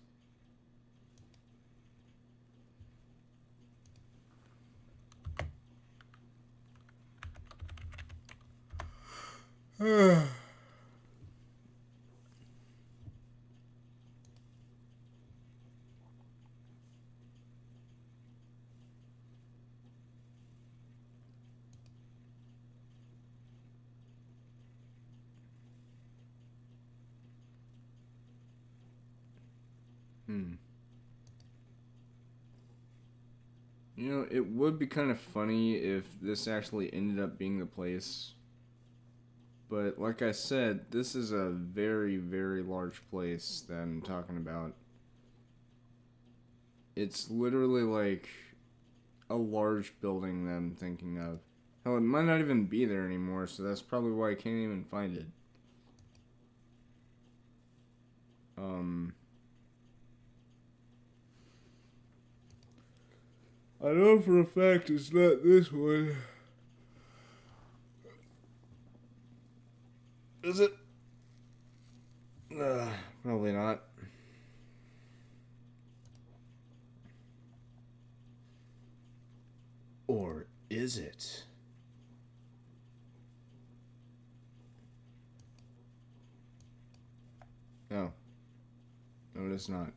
You know, it would be kind of funny if this actually ended up being the place. But like I said, this is a very, very large place that I'm talking about. It's literally like a large building that I'm thinking of. Hell, it might not even be there anymore, so that's probably why I can't even find it. I know for a fact it's not this one. Is it? Probably not. Or is it? No. No, it is not.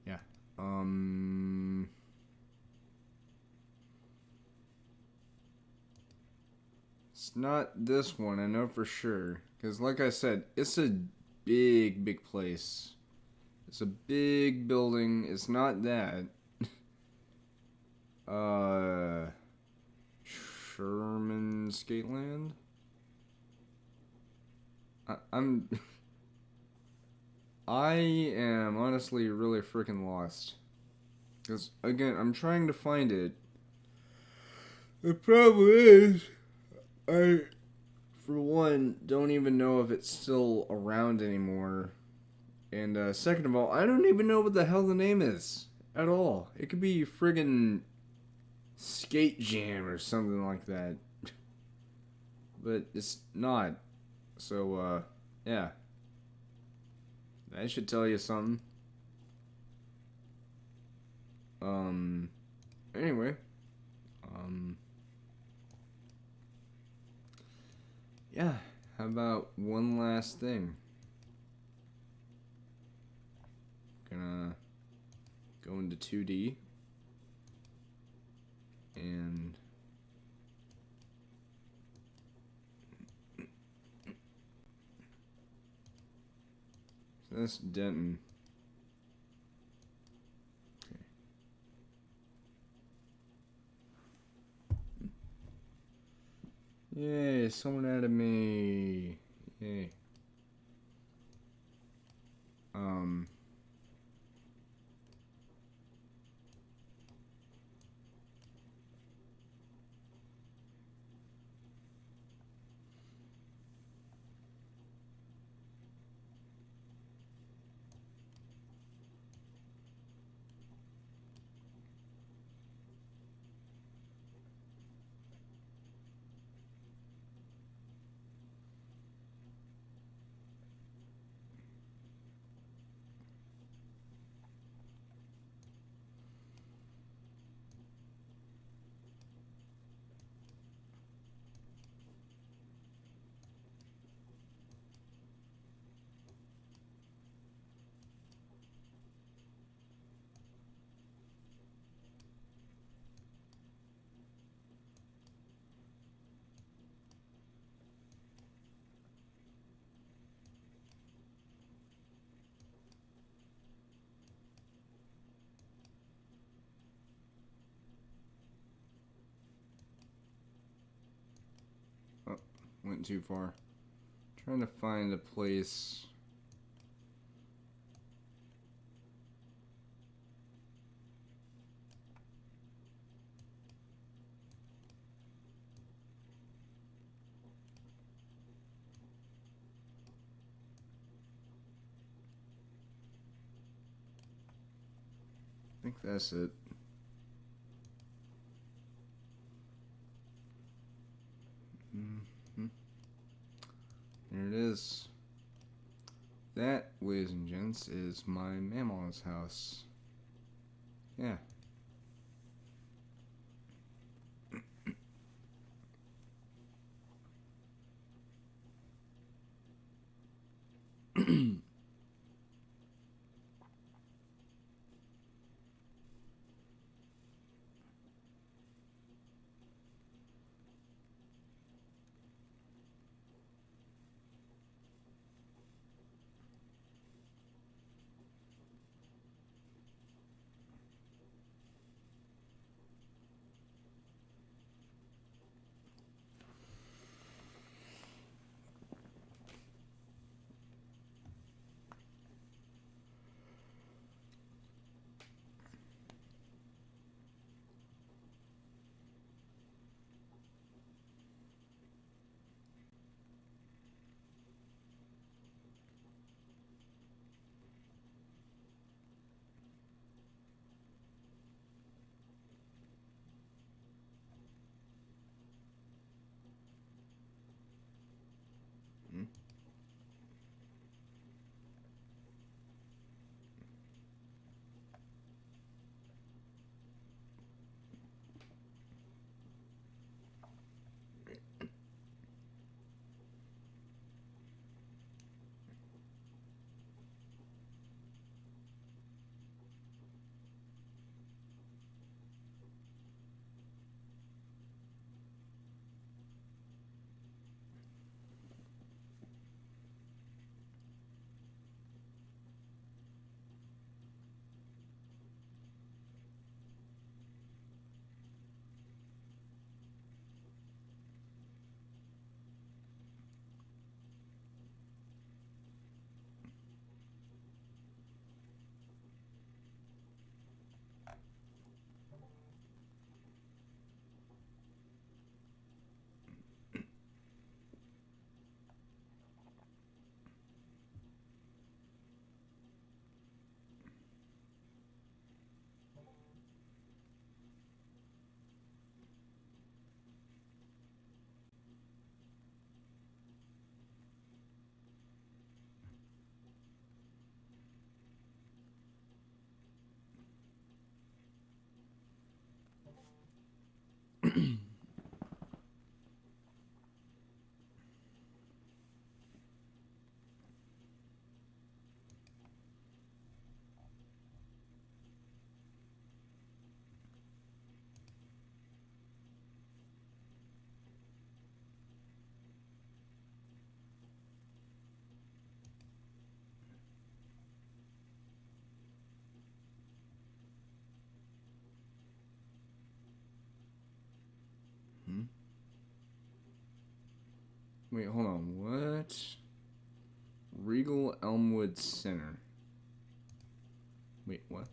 Yeah. It's not this one, I know for sure. Because, like I said, it's a big, big place. It's a big building. It's not that. Sherman Skateland? I am honestly really freaking lost. Because, again, I'm trying to find it. The problem is, I, for one, don't even know if it's still around anymore. And, second of all, I don't even know what the hell the name is. At all. It could be friggin' Skate Jam or something like that. But it's not. So, yeah. That should tell you something. Anyway. Yeah. How about one last thing? Gonna go into 2D. And so that's Denton. Okay. Yay, someone added me. Yay. Oh, went too far. Trying to find a place. I think that's it. Here it is. That, ladies and gents, is my mamma's house. Yeah. Wait, hold on. What? Regal Elmwood Center. Wait, what?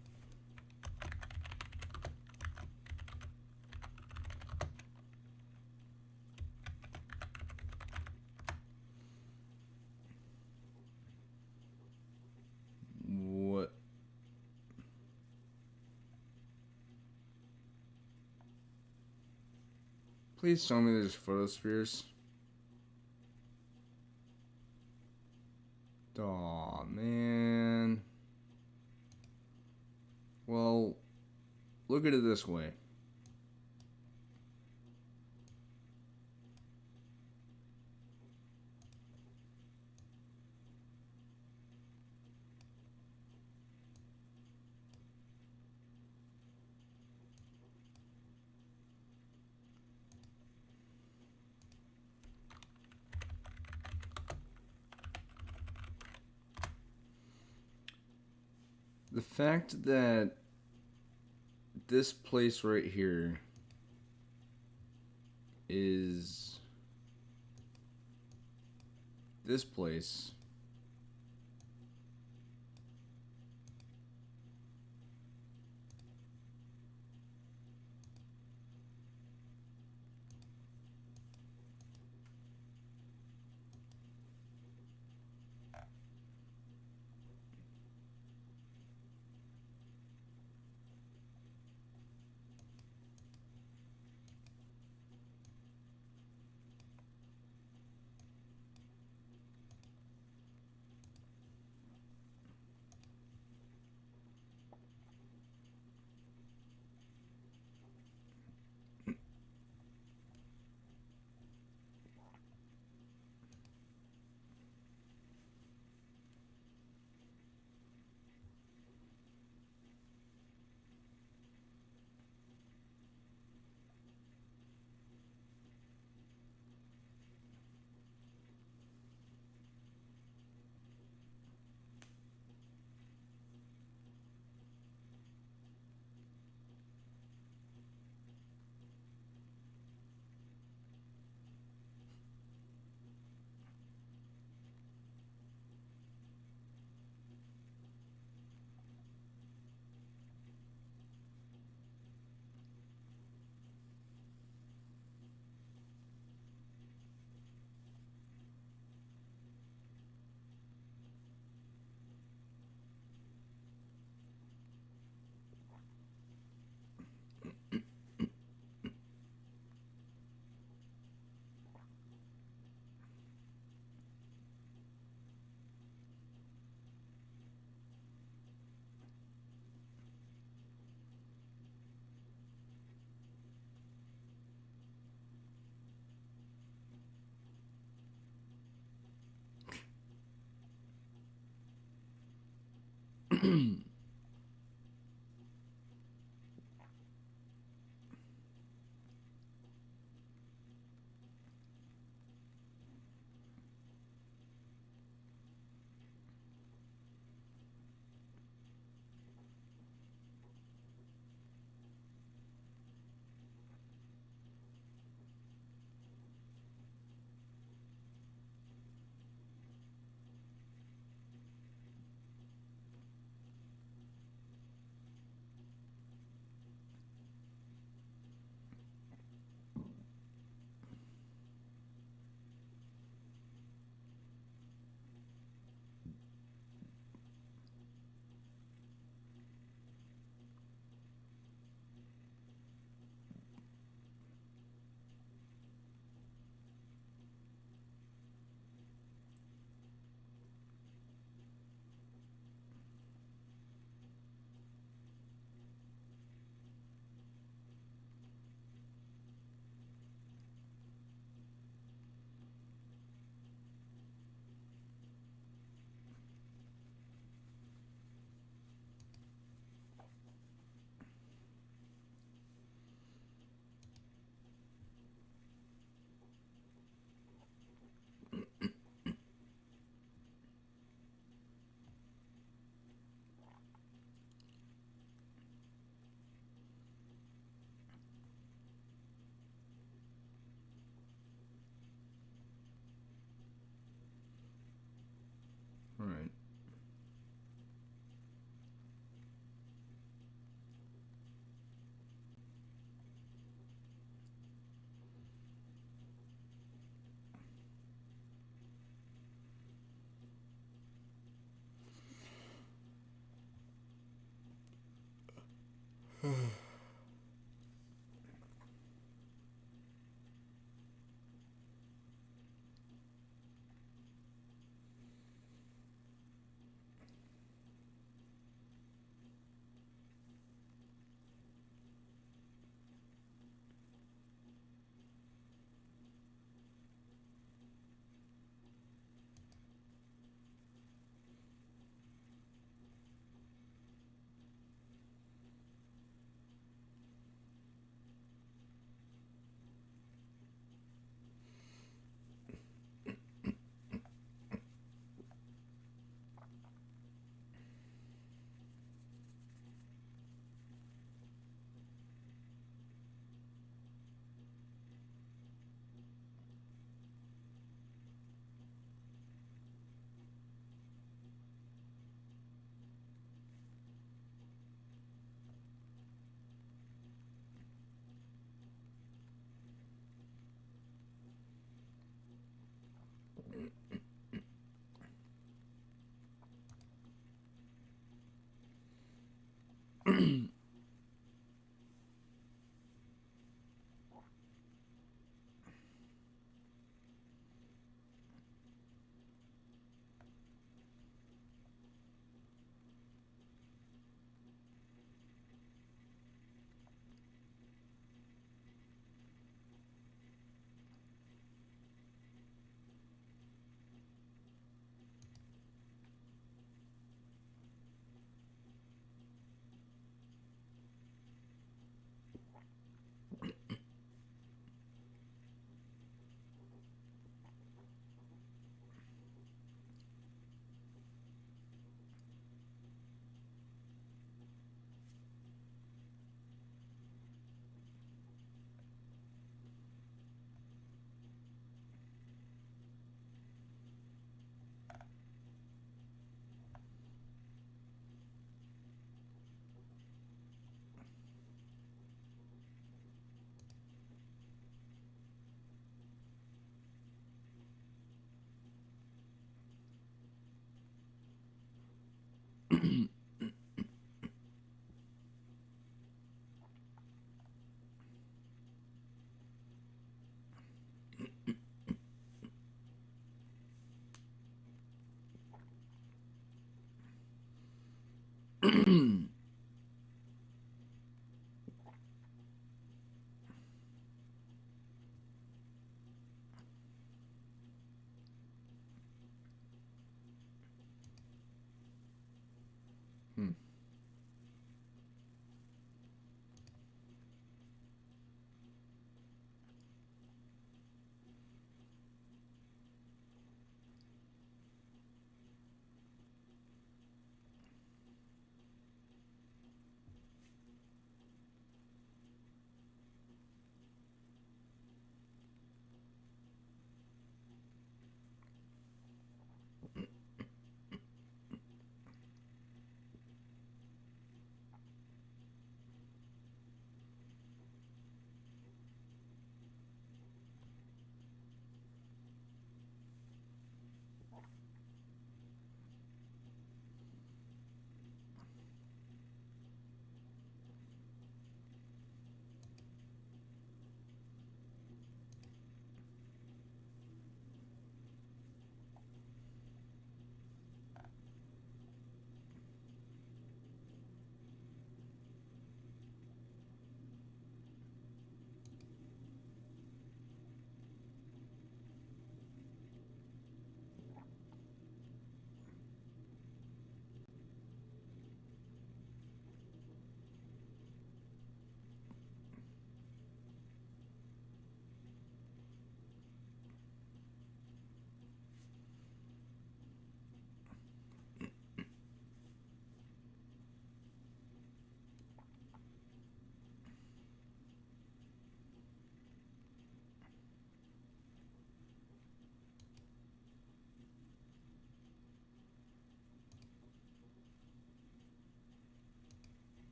What? Please tell me there's photospheres. Aw, man. Well, look at it this way. The fact that this place right here is this place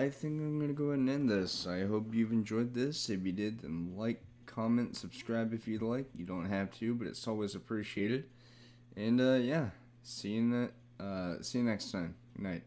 I think I'm gonna go ahead and end this. I hope you've enjoyed this. If you did, then like, comment, subscribe if you'd like. You don't have to, but it's always appreciated. And yeah, see you next time. Good night.